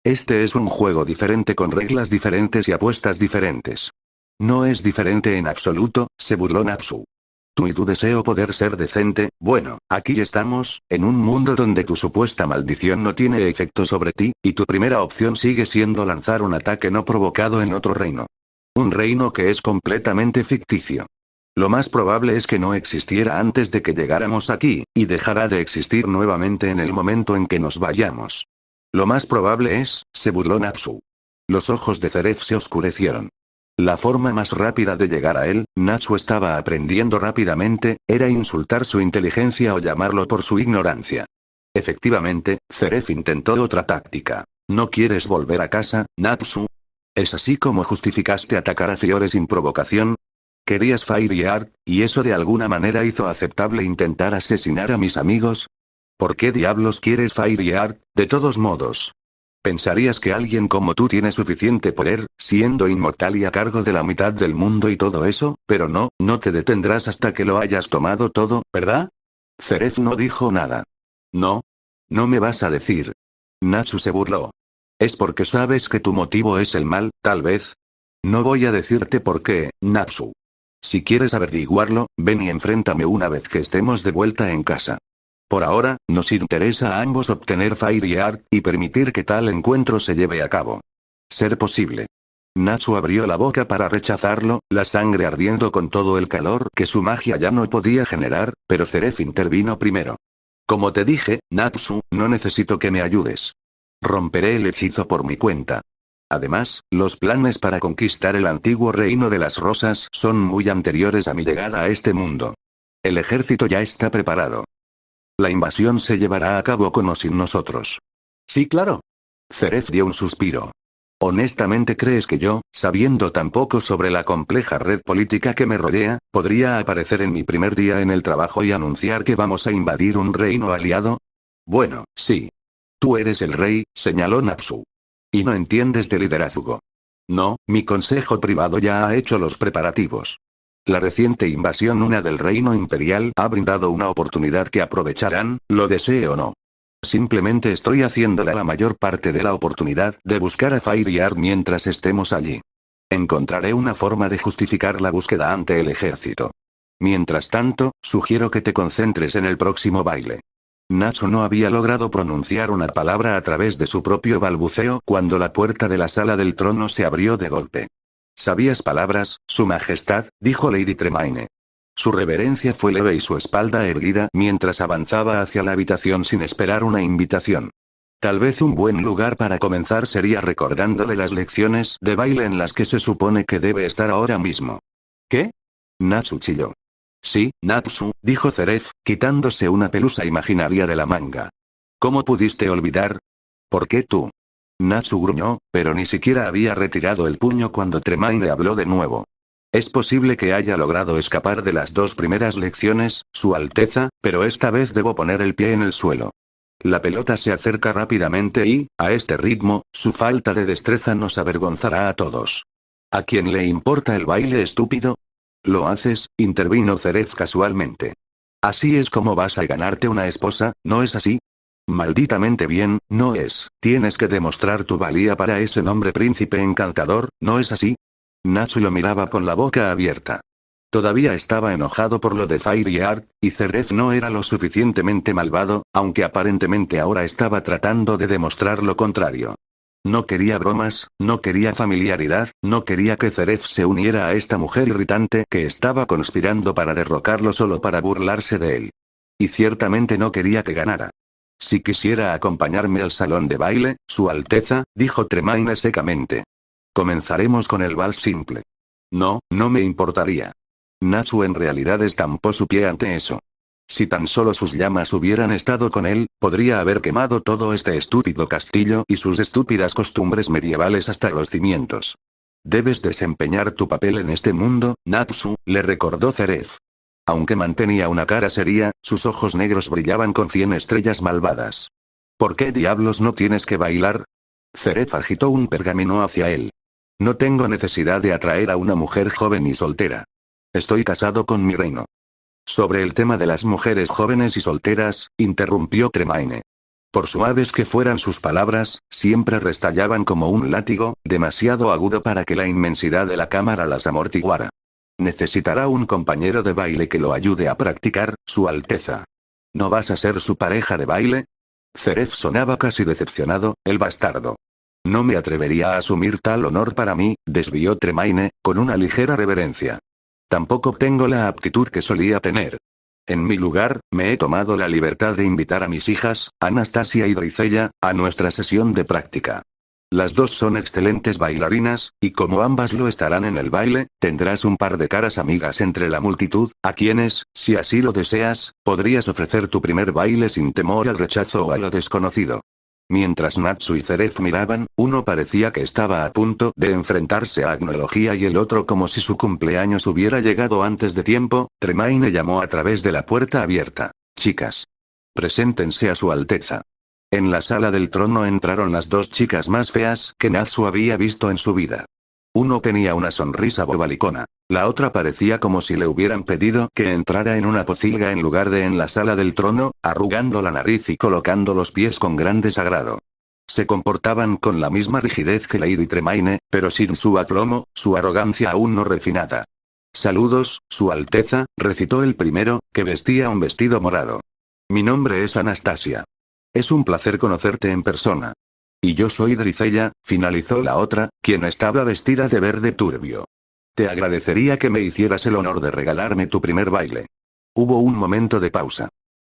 Este es un juego diferente con reglas diferentes y apuestas diferentes. No es diferente en absoluto, se burló Natsu. Tú y tu deseo poder ser decente, bueno, aquí estamos, en un mundo donde tu supuesta maldición no tiene efecto sobre ti, y tu primera opción sigue siendo lanzar un ataque no provocado en otro reino. Un reino que es completamente ficticio. Lo más probable es que no existiera antes de que llegáramos aquí, y dejará de existir nuevamente en el momento en que nos vayamos. Lo más probable es, se burló Natsu. Los ojos de Zeref se oscurecieron. La forma más rápida de llegar a él, Natsu estaba aprendiendo rápidamente, era insultar su inteligencia o llamarlo por su ignorancia. Efectivamente, Zeref intentó otra táctica. ¿No quieres volver a casa, Natsu? ¿Es así como justificaste atacar a Fiore sin provocación? Querías Fire Yard, y eso de alguna manera hizo aceptable intentar asesinar a mis amigos. ¿Por qué diablos quieres Fire Yard, de todos modos? ¿Pensarías que alguien como tú tiene suficiente poder, siendo inmortal y a cargo de la mitad del mundo y todo eso? Pero no, no te detendrás hasta que lo hayas tomado todo, ¿verdad? Zeref no dijo nada. No. No me vas a decir. Natsu se burló. ¿Es porque sabes que tu motivo es el mal, tal vez? No voy a decirte por qué, Natsu. Si quieres averiguarlo, ven y enfréntame una vez que estemos de vuelta en casa. Por ahora, nos interesa a ambos obtener Fire Yard, y permitir que tal encuentro se lleve a cabo. Ser posible. Natsu abrió la boca para rechazarlo, la sangre ardiendo con todo el calor que su magia ya no podía generar, pero Zeref intervino primero. Como te dije, Natsu, no necesito que me ayudes. Romperé el hechizo por mi cuenta. Además, los planes para conquistar el antiguo reino de las Rosas son muy anteriores a mi llegada a este mundo. El ejército ya está preparado. La invasión se llevará a cabo con o sin nosotros. Sí, claro. Zeref dio un suspiro. ¿Honestamente crees que yo, sabiendo tan poco sobre la compleja red política que me rodea, podría aparecer en mi primer día en el trabajo y anunciar que vamos a invadir un reino aliado? Bueno, sí. Tú eres el rey, señaló Natsu. Y no entiendes de liderazgo. No, mi consejo privado ya ha hecho los preparativos. La reciente invasión una del reino imperial ha brindado una oportunidad que aprovecharán, lo desee o no. Simplemente estoy haciéndole la mayor parte de la oportunidad de buscar a Fire Yard mientras estemos allí. Encontraré una forma de justificar la búsqueda ante el ejército. Mientras tanto, sugiero que te concentres en el próximo baile. Natsu no había logrado pronunciar una palabra a través de su propio balbuceo cuando la puerta de la sala del trono se abrió de golpe. ¿Sabías palabras, su majestad?, dijo Lady Tremaine. Su reverencia fue leve y su espalda erguida mientras avanzaba hacia la habitación sin esperar una invitación. Tal vez un buen lugar para comenzar sería recordándole las lecciones de baile en las que se supone que debe estar ahora mismo. ¿Qué? Natsu chilló. Sí, Natsu, dijo Zeref, quitándose una pelusa imaginaria de la manga. ¿Cómo pudiste olvidar? ¿Por qué tú? Natsu gruñó, pero ni siquiera había retirado el puño cuando Tremaine habló de nuevo. Es posible que haya logrado escapar de las 2 primeras lecciones, Su Alteza, pero esta vez debo poner el pie en el suelo. La pelota se acerca rápidamente y, a este ritmo, su falta de destreza nos avergonzará a todos. ¿A quién le importa el baile estúpido? Lo haces, intervino Zeref casualmente. Así es como vas a ganarte una esposa, ¿no es así? Malditamente bien, no es. Tienes que demostrar tu valía para ese nombre príncipe encantador, ¿no es así? Natsu lo miraba con la boca abierta. Todavía estaba enojado por lo de Fairyard, y Ceref no era lo suficientemente malvado, aunque aparentemente ahora estaba tratando de demostrar lo contrario. No quería bromas, no quería familiaridad, no quería que Ceref se uniera a esta mujer irritante que estaba conspirando para derrocarlo solo para burlarse de él. Y ciertamente no quería que ganara. Si quisiera acompañarme al salón de baile, Su Alteza, dijo Tremaine secamente. Comenzaremos con el vals simple. No, no me importaría. Natsu en realidad estampó su pie ante eso. Si tan solo sus llamas hubieran estado con él, podría haber quemado todo este estúpido castillo y sus estúpidas costumbres medievales hasta los cimientos. Debes desempeñar tu papel en este mundo, Natsu, le recordó Ceref. Aunque mantenía una cara seria, sus ojos negros brillaban con 100 estrellas malvadas. ¿Por qué diablos no tienes que bailar? Ceref agitó un pergamino hacia él. No tengo necesidad de atraer a una mujer joven y soltera. Estoy casado con mi reino. Sobre el tema de las mujeres jóvenes y solteras, interrumpió Tremaine. Por suaves que fueran sus palabras, siempre restallaban como un látigo, demasiado agudo para que la inmensidad de la cámara las amortiguara. Necesitará un compañero de baile que lo ayude a practicar, Su Alteza. ¿No vas a ser su pareja de baile? Ceref sonaba casi decepcionado, el bastardo. No me atrevería a asumir tal honor para mí, desvió Tremaine, con una ligera reverencia. Tampoco tengo la aptitud que solía tener. En mi lugar, me he tomado la libertad de invitar a mis hijas, Anastasia y Drizella, a nuestra sesión de práctica. Las dos son excelentes bailarinas, y como ambas lo estarán en el baile, tendrás un par de caras amigas entre la multitud, a quienes, si así lo deseas, podrías ofrecer tu primer baile sin temor al rechazo o a lo desconocido. Mientras Natsu y Ceref miraban, uno parecía que estaba a punto de enfrentarse a Agnología y el otro como si su cumpleaños hubiera llegado antes de tiempo, Tremaine llamó a través de la puerta abierta. Chicas. Preséntense a Su Alteza. En la sala del trono entraron las dos chicas más feas que Natsu había visto en su vida. Uno tenía una sonrisa bobalicona. La otra parecía como si le hubieran pedido que entrara en una pocilga en lugar de en la sala del trono, arrugando la nariz y colocando los pies con gran desagrado. Se comportaban con la misma rigidez que Lady Tremaine, pero sin su aplomo, su arrogancia aún no refinada. Saludos, Su Alteza, recitó el primero, que vestía un vestido morado. Mi nombre es Anastasia. Es un placer conocerte en persona. Y yo soy Drizella, finalizó la otra, quien estaba vestida de verde turbio. Te agradecería que me hicieras el honor de regalarme tu primer baile. Hubo un momento de pausa.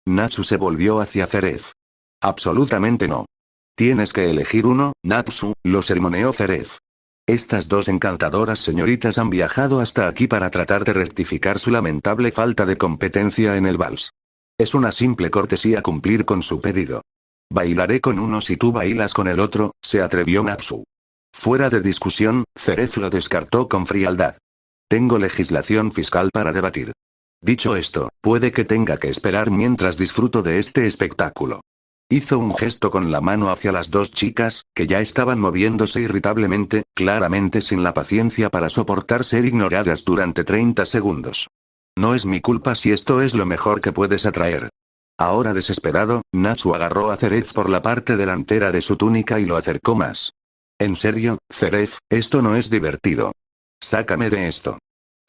Natsu se volvió hacia Ceref. Absolutamente no. Tienes que elegir uno, Natsu, lo sermoneó Ceref. Estas dos encantadoras señoritas han viajado hasta aquí para tratar de rectificar su lamentable falta de competencia en el vals. Es una simple cortesía cumplir con su pedido. Bailaré con uno si tú bailas con el otro, se atrevió Natsu. Fuera de discusión, Ceref lo descartó con frialdad. Tengo legislación fiscal para debatir. Dicho esto, puede que tenga que esperar mientras disfruto de este espectáculo. Hizo un gesto con la mano hacia las dos chicas, que ya estaban moviéndose irritablemente, claramente sin la paciencia para soportar ser ignoradas durante 30 segundos. No es mi culpa si esto es lo mejor que puedes atraer. Ahora desesperado, Natsu agarró a Ceref por la parte delantera de su túnica y lo acercó más. En serio, Ceref, esto no es divertido. Sácame de esto.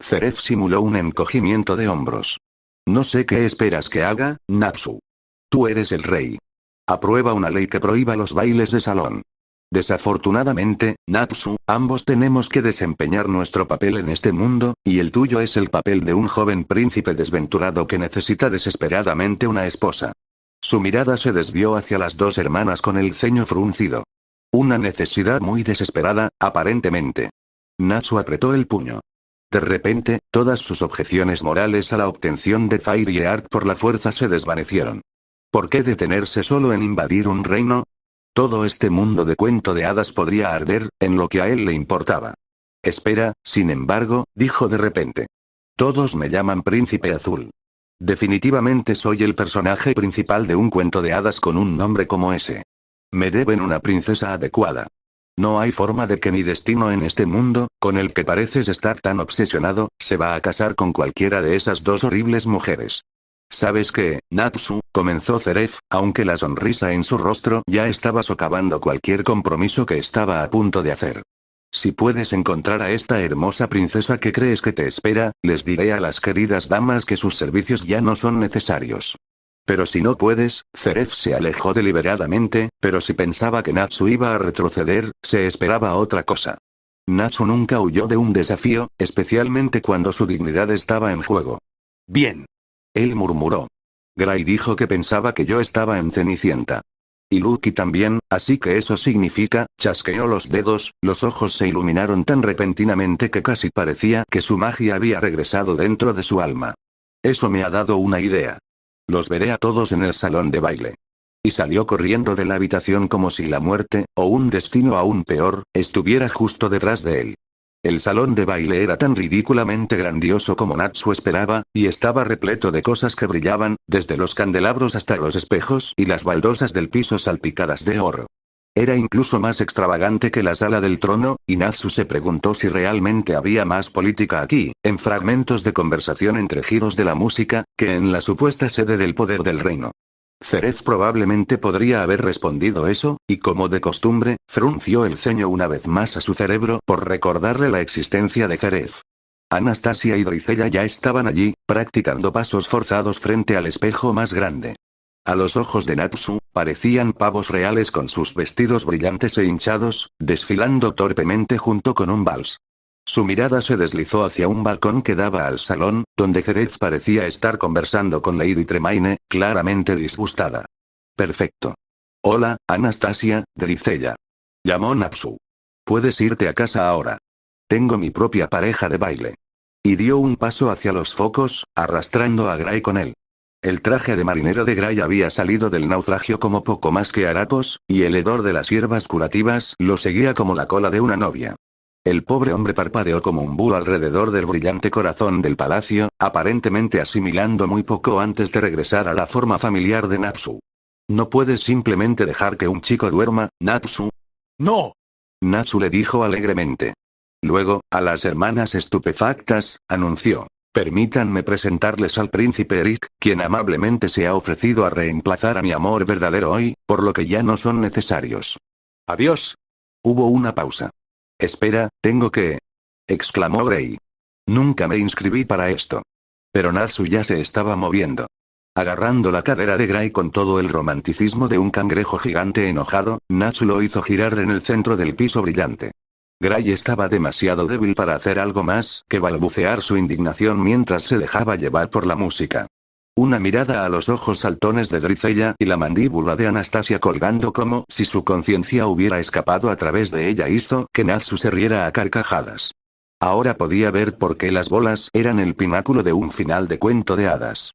Ceref simuló un encogimiento de hombros. No sé qué esperas que haga, Natsu. Tú eres el rey. Aprueba una ley que prohíba los bailes de salón. Desafortunadamente, Natsu, ambos tenemos que desempeñar nuestro papel en este mundo, y el tuyo es el papel de un joven príncipe desventurado que necesita desesperadamente una esposa. Su mirada se desvió hacia las dos hermanas con el ceño fruncido. Una necesidad muy desesperada, aparentemente. Natsu apretó el puño. De repente, todas sus objeciones morales a la obtención de Fairyard por la fuerza se desvanecieron. ¿Por qué detenerse solo en invadir un reino? Todo este mundo de cuento de hadas podría arder, en lo que a él le importaba. Espera, sin embargo, dijo de repente. Todos me llaman Príncipe Azul. Definitivamente soy el personaje principal de un cuento de hadas con un nombre como ese. Me deben una princesa adecuada. No hay forma de que mi destino en este mundo, con el que pareces estar tan obsesionado, se va a casar con cualquiera de esas dos horribles mujeres. ¿Sabes qué, Natsu? Comenzó Zeref, aunque la sonrisa en su rostro ya estaba socavando cualquier compromiso que estaba a punto de hacer. Si puedes encontrar a esta hermosa princesa que crees que te espera, les diré a las queridas damas que sus servicios ya no son necesarios. Pero si no puedes, Zeref se alejó deliberadamente, pero si pensaba que Natsu iba a retroceder, se esperaba otra cosa. Natsu nunca huyó de un desafío, especialmente cuando su dignidad estaba en juego. Bien. Él murmuró. Gray dijo que pensaba que yo estaba en Cenicienta. Y Lucky también, así que eso significa, chasqueó los dedos, los ojos se iluminaron tan repentinamente que casi parecía que su magia había regresado dentro de su alma. Eso me ha dado una idea. Los veré a todos en el salón de baile. Y salió corriendo de la habitación como si la muerte, o un destino aún peor, estuviera justo detrás de él. El salón de baile era tan ridículamente grandioso como Natsu esperaba, y estaba repleto de cosas que brillaban, desde los candelabros hasta los espejos y las baldosas del piso salpicadas de oro. Era incluso más extravagante que la sala del trono, y Natsu se preguntó si realmente había más política aquí, en fragmentos de conversación entre giros de la música, que en la supuesta sede del poder del reino. Zeref probablemente podría haber respondido eso, y como de costumbre, frunció el ceño una vez más a su cerebro por recordarle la existencia de Zeref. Anastasia y Drizella ya estaban allí, practicando pasos forzados frente al espejo más grande. A los ojos de Natsu, parecían pavos reales con sus vestidos brillantes e hinchados, desfilando torpemente junto con un vals. Su mirada se deslizó hacia un balcón que daba al salón, donde Zeref parecía estar conversando con Lady Tremaine, claramente disgustada. Perfecto. Hola, Anastasia, Drizella. Llamó Natsu. Puedes irte a casa ahora. Tengo mi propia pareja de baile. Y dio un paso hacia los focos, arrastrando a Gray con él. El traje de marinero de Gray había salido del naufragio como poco más que harapos, y el hedor de las hierbas curativas lo seguía como la cola de una novia. El pobre hombre parpadeó como un búho alrededor del brillante corazón del palacio, aparentemente asimilando muy poco antes de regresar a la forma familiar de Natsu. No puedes simplemente dejar que un chico duerma, Natsu. No. Natsu le dijo alegremente. Luego, a las hermanas estupefactas, anunció. Permítanme presentarles al príncipe Eric, quien amablemente se ha ofrecido a reemplazar a mi amor verdadero hoy, por lo que ya no son necesarios. Adiós. Hubo una pausa. Espera, tengo que... exclamó Gray. Nunca me inscribí para esto. Pero Natsu ya se estaba moviendo. Agarrando la cadera de Gray con todo el romanticismo de un cangrejo gigante enojado, Natsu lo hizo girar en el centro del piso brillante. Gray estaba demasiado débil para hacer algo más que balbucear su indignación mientras se dejaba llevar por la música. Una mirada a los ojos saltones de Drizella y la mandíbula de Anastasia colgando como si su conciencia hubiera escapado a través de ella hizo que Natsu se riera a carcajadas. Ahora podía ver por qué las bolas eran el pináculo de un final de cuento de hadas.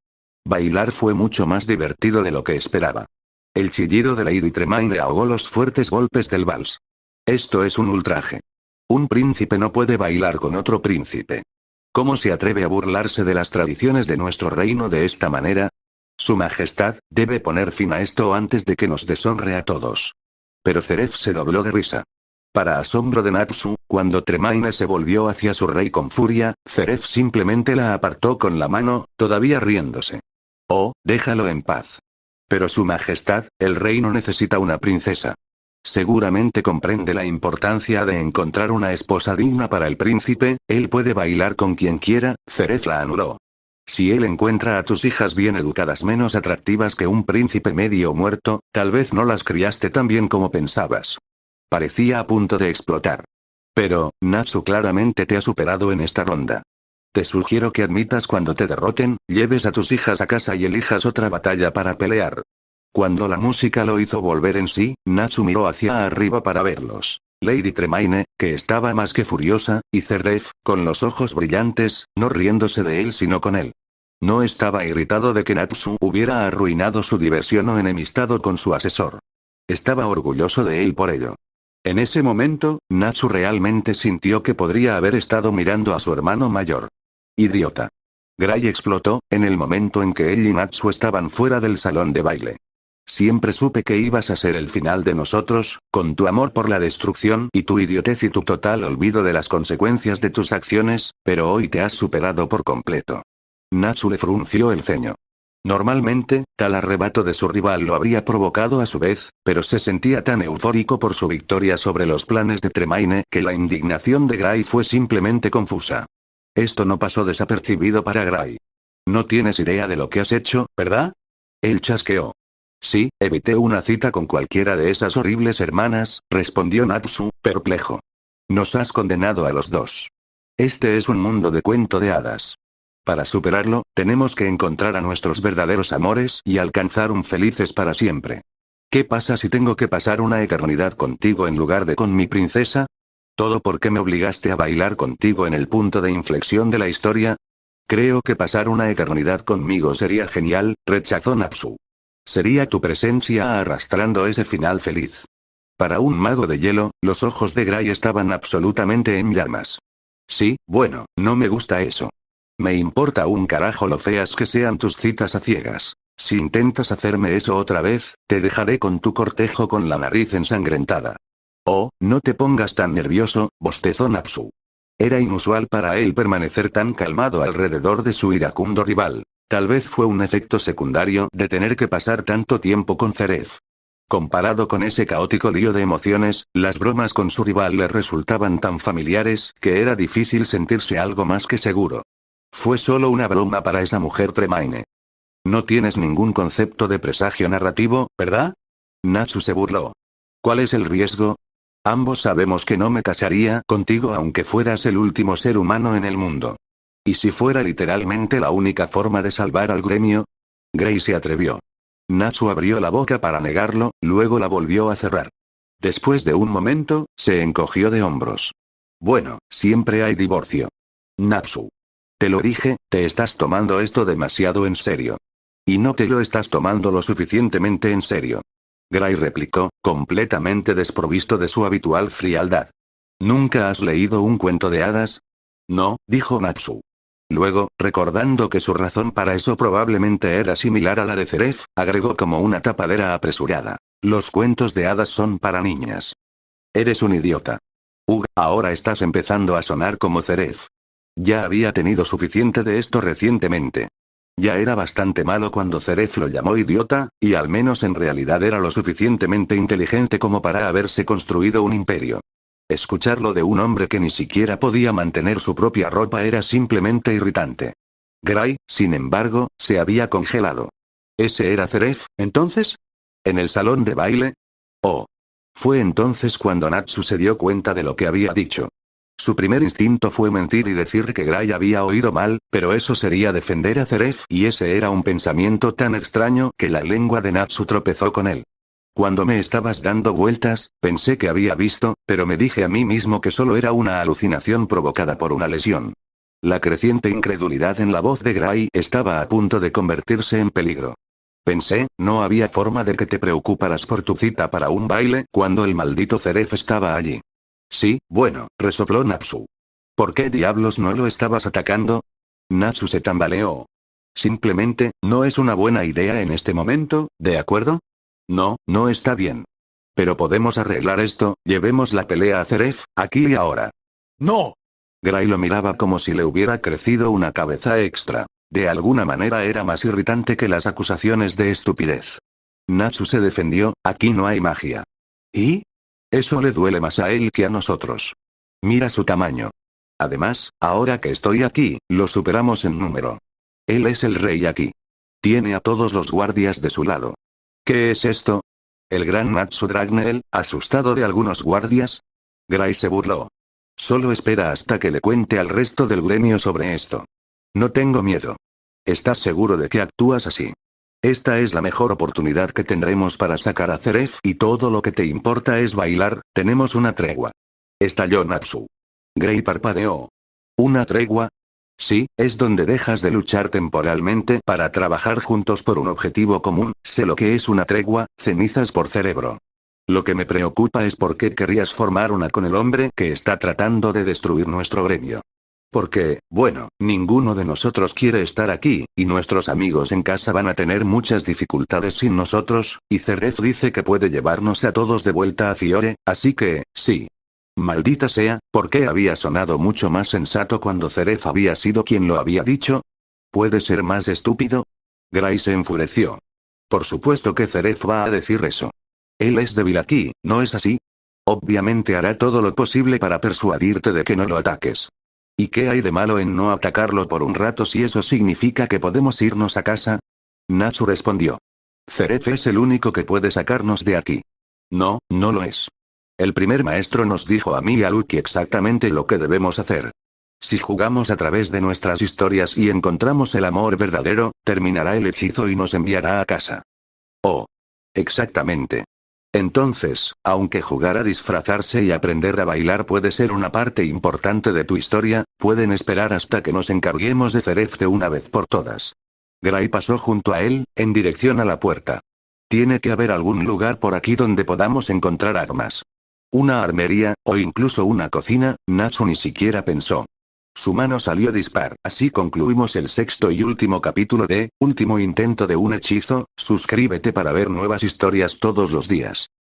Bailar fue mucho más divertido de lo que esperaba. El chillido de Lady Tremaine ahogó los fuertes golpes del vals. Esto es un ultraje. Un príncipe no puede bailar con otro príncipe. ¿Cómo se atreve a burlarse de las tradiciones de nuestro reino de esta manera? Su Majestad, debe poner fin a esto antes de que nos deshonre a todos. Pero Zeref se dobló de risa. Para asombro de Natsu, cuando Tremaine se volvió hacia su rey con furia, Zeref simplemente la apartó con la mano, todavía riéndose. Oh, déjalo en paz. Pero Su Majestad, el reino necesita una princesa. Seguramente comprende la importancia de encontrar una esposa digna para el príncipe, él puede bailar con quien quiera, Zeref la anuló. Si él encuentra a tus hijas bien educadas menos atractivas que un príncipe medio muerto, tal vez no las criaste tan bien como pensabas. Parecía a punto de explotar. Pero, Natsu claramente te ha superado en esta ronda. Te sugiero que admitas cuando te derroten, lleves a tus hijas a casa y elijas otra batalla para pelear. Cuando la música lo hizo volver en sí, Natsu miró hacia arriba para verlos. Lady Tremaine, que estaba más que furiosa, y Zeref, con los ojos brillantes, no riéndose de él sino con él. No estaba irritado de que Natsu hubiera arruinado su diversión o enemistado con su asesor. Estaba orgulloso de él por ello. En ese momento, Natsu realmente sintió que podría haber estado mirando a su hermano mayor. Idiota. Gray explotó, en el momento en que él y Natsu estaban fuera del salón de baile. Siempre supe que ibas a ser el final de nosotros, con tu amor por la destrucción y tu idiotez y tu total olvido de las consecuencias de tus acciones, pero hoy te has superado por completo. Natsu le frunció el ceño. Normalmente, tal arrebato de su rival lo habría provocado a su vez, pero se sentía tan eufórico por su victoria sobre los planes de Tremaine que la indignación de Gray fue simplemente confusa. Esto no pasó desapercibido para Gray. No tienes idea de lo que has hecho, ¿verdad? Él chasqueó. Sí, evité una cita con cualquiera de esas horribles hermanas, respondió Natsu, perplejo. Nos has condenado a los dos. Este es un mundo de cuento de hadas. Para superarlo, tenemos que encontrar a nuestros verdaderos amores y alcanzar un felices para siempre. ¿Qué pasa si tengo que pasar una eternidad contigo en lugar de con mi princesa? ¿Todo porque me obligaste a bailar contigo en el punto de inflexión de la historia? Creo que pasar una eternidad conmigo sería genial, rechazó Natsu. Sería tu presencia arrastrando ese final feliz. Para un mago de hielo, los ojos de Gray estaban absolutamente en llamas. Sí, bueno, no me gusta eso. Me importa un carajo lo feas que sean tus citas a ciegas. Si intentas hacerme eso otra vez, te dejaré con tu cortejo con la nariz ensangrentada. Oh, no te pongas tan nervioso, bostezó Natsu. Era inusual para él permanecer tan calmado alrededor de su iracundo rival. Tal vez fue un efecto secundario de tener que pasar tanto tiempo con Zeref. Comparado con ese caótico lío de emociones, las bromas con su rival le resultaban tan familiares que era difícil sentirse algo más que seguro. Fue solo una broma para esa mujer Tremaine. No tienes ningún concepto de presagio narrativo, ¿verdad? Natsu se burló. ¿Cuál es el riesgo? Ambos sabemos que no me casaría contigo aunque fueras el último ser humano en el mundo. ¿Y si fuera literalmente la única forma de salvar al gremio? Gray se atrevió. Natsu abrió la boca para negarlo, luego la volvió a cerrar. Después de un momento, se encogió de hombros. Bueno, siempre hay divorcio. Natsu. Te lo dije, te estás tomando esto demasiado en serio. Y no te lo estás tomando lo suficientemente en serio. Gray replicó, completamente desprovisto de su habitual frialdad. ¿Nunca has leído un cuento de hadas? No, dijo Natsu. Luego, recordando que su razón para eso probablemente era similar a la de Zeref, agregó como una tapadera apresurada. Los cuentos de hadas son para niñas. Eres un idiota. Ahora estás empezando a sonar como Zeref. Ya había tenido suficiente de esto recientemente. Ya era bastante malo cuando Zeref lo llamó idiota, y al menos en realidad era lo suficientemente inteligente como para haberse construido un imperio. Escucharlo de un hombre que ni siquiera podía mantener su propia ropa era simplemente irritante. Gray, sin embargo, se había congelado. ¿Ese era Zeref, entonces? ¿En el salón de baile? Oh. Fue entonces cuando Natsu se dio cuenta de lo que había dicho. Su primer instinto fue mentir y decir que Gray había oído mal, pero eso sería defender a Zeref y ese era un pensamiento tan extraño que la lengua de Natsu tropezó con él. Cuando me estabas dando vueltas, pensé que había visto, pero me dije a mí mismo que solo era una alucinación provocada por una lesión. La creciente incredulidad en la voz de Gray estaba a punto de convertirse en peligro. Pensé, no había forma de que te preocuparas por tu cita para un baile cuando el maldito Zeref estaba allí. Sí, bueno, resopló Natsu. ¿Por qué diablos no lo estabas atacando? Natsu se tambaleó. Simplemente, no es una buena idea en este momento, ¿de acuerdo? No, no está bien. Pero podemos arreglar esto, llevemos la pelea a Zeref, aquí y ahora. ¡No! Gray lo miraba como si le hubiera crecido una cabeza extra. De alguna manera era más irritante que las acusaciones de estupidez. Natsu se defendió, aquí no hay magia. ¿Y? Eso le duele más a él que a nosotros. Mira su tamaño. Además, ahora que estoy aquí, lo superamos en número. Él es el rey aquí. Tiene a todos los guardias de su lado. ¿Qué es esto? ¿El gran Natsu Dragneel, asustado de algunos guardias? Gray se burló. Solo espera hasta que le cuente al resto del gremio sobre esto. No tengo miedo. ¿Estás seguro de que actúas así? Esta es la mejor oportunidad que tendremos para sacar a Zeref y todo lo que te importa es bailar, tenemos una tregua. Estalló Natsu. Gray parpadeó. ¿Una tregua? Sí, es donde dejas de luchar temporalmente para trabajar juntos por un objetivo común, sé lo que es una tregua, cenizas por cerebro. Lo que me preocupa es por qué querrías formar una con el hombre que está tratando de destruir nuestro gremio. Porque, bueno, ninguno de nosotros quiere estar aquí, y nuestros amigos en casa van a tener muchas dificultades sin nosotros, y Zeref dice que puede llevarnos a todos de vuelta a Fiore, así que, sí. Maldita sea, ¿por qué había sonado mucho más sensato cuando Zeref había sido quien lo había dicho? ¿Puede ser más estúpido? Gray se enfureció. Por supuesto que Zeref va a decir eso. Él es débil aquí, ¿no es así? Obviamente hará todo lo posible para persuadirte de que no lo ataques. ¿Y qué hay de malo en no atacarlo por un rato si eso significa que podemos irnos a casa? Natsu respondió. Zeref es el único que puede sacarnos de aquí. No, no lo es. El primer maestro nos dijo a mí y a Lucky exactamente lo que debemos hacer. Si jugamos a través de nuestras historias y encontramos el amor verdadero, terminará el hechizo y nos enviará a casa. Oh. Exactamente. Entonces, aunque jugar a disfrazarse y aprender a bailar puede ser una parte importante de tu historia, pueden esperar hasta que nos encarguemos de Zeref de una vez por todas. Gray pasó junto a él, en dirección a la puerta. Tiene que haber algún lugar por aquí donde podamos encontrar armas. Una armería, o incluso una cocina, Natsu ni siquiera pensó. Su mano salió dispar. Así concluimos el sexto y último capítulo de Último intento de un hechizo. Suscríbete para ver nuevas historias todos los días.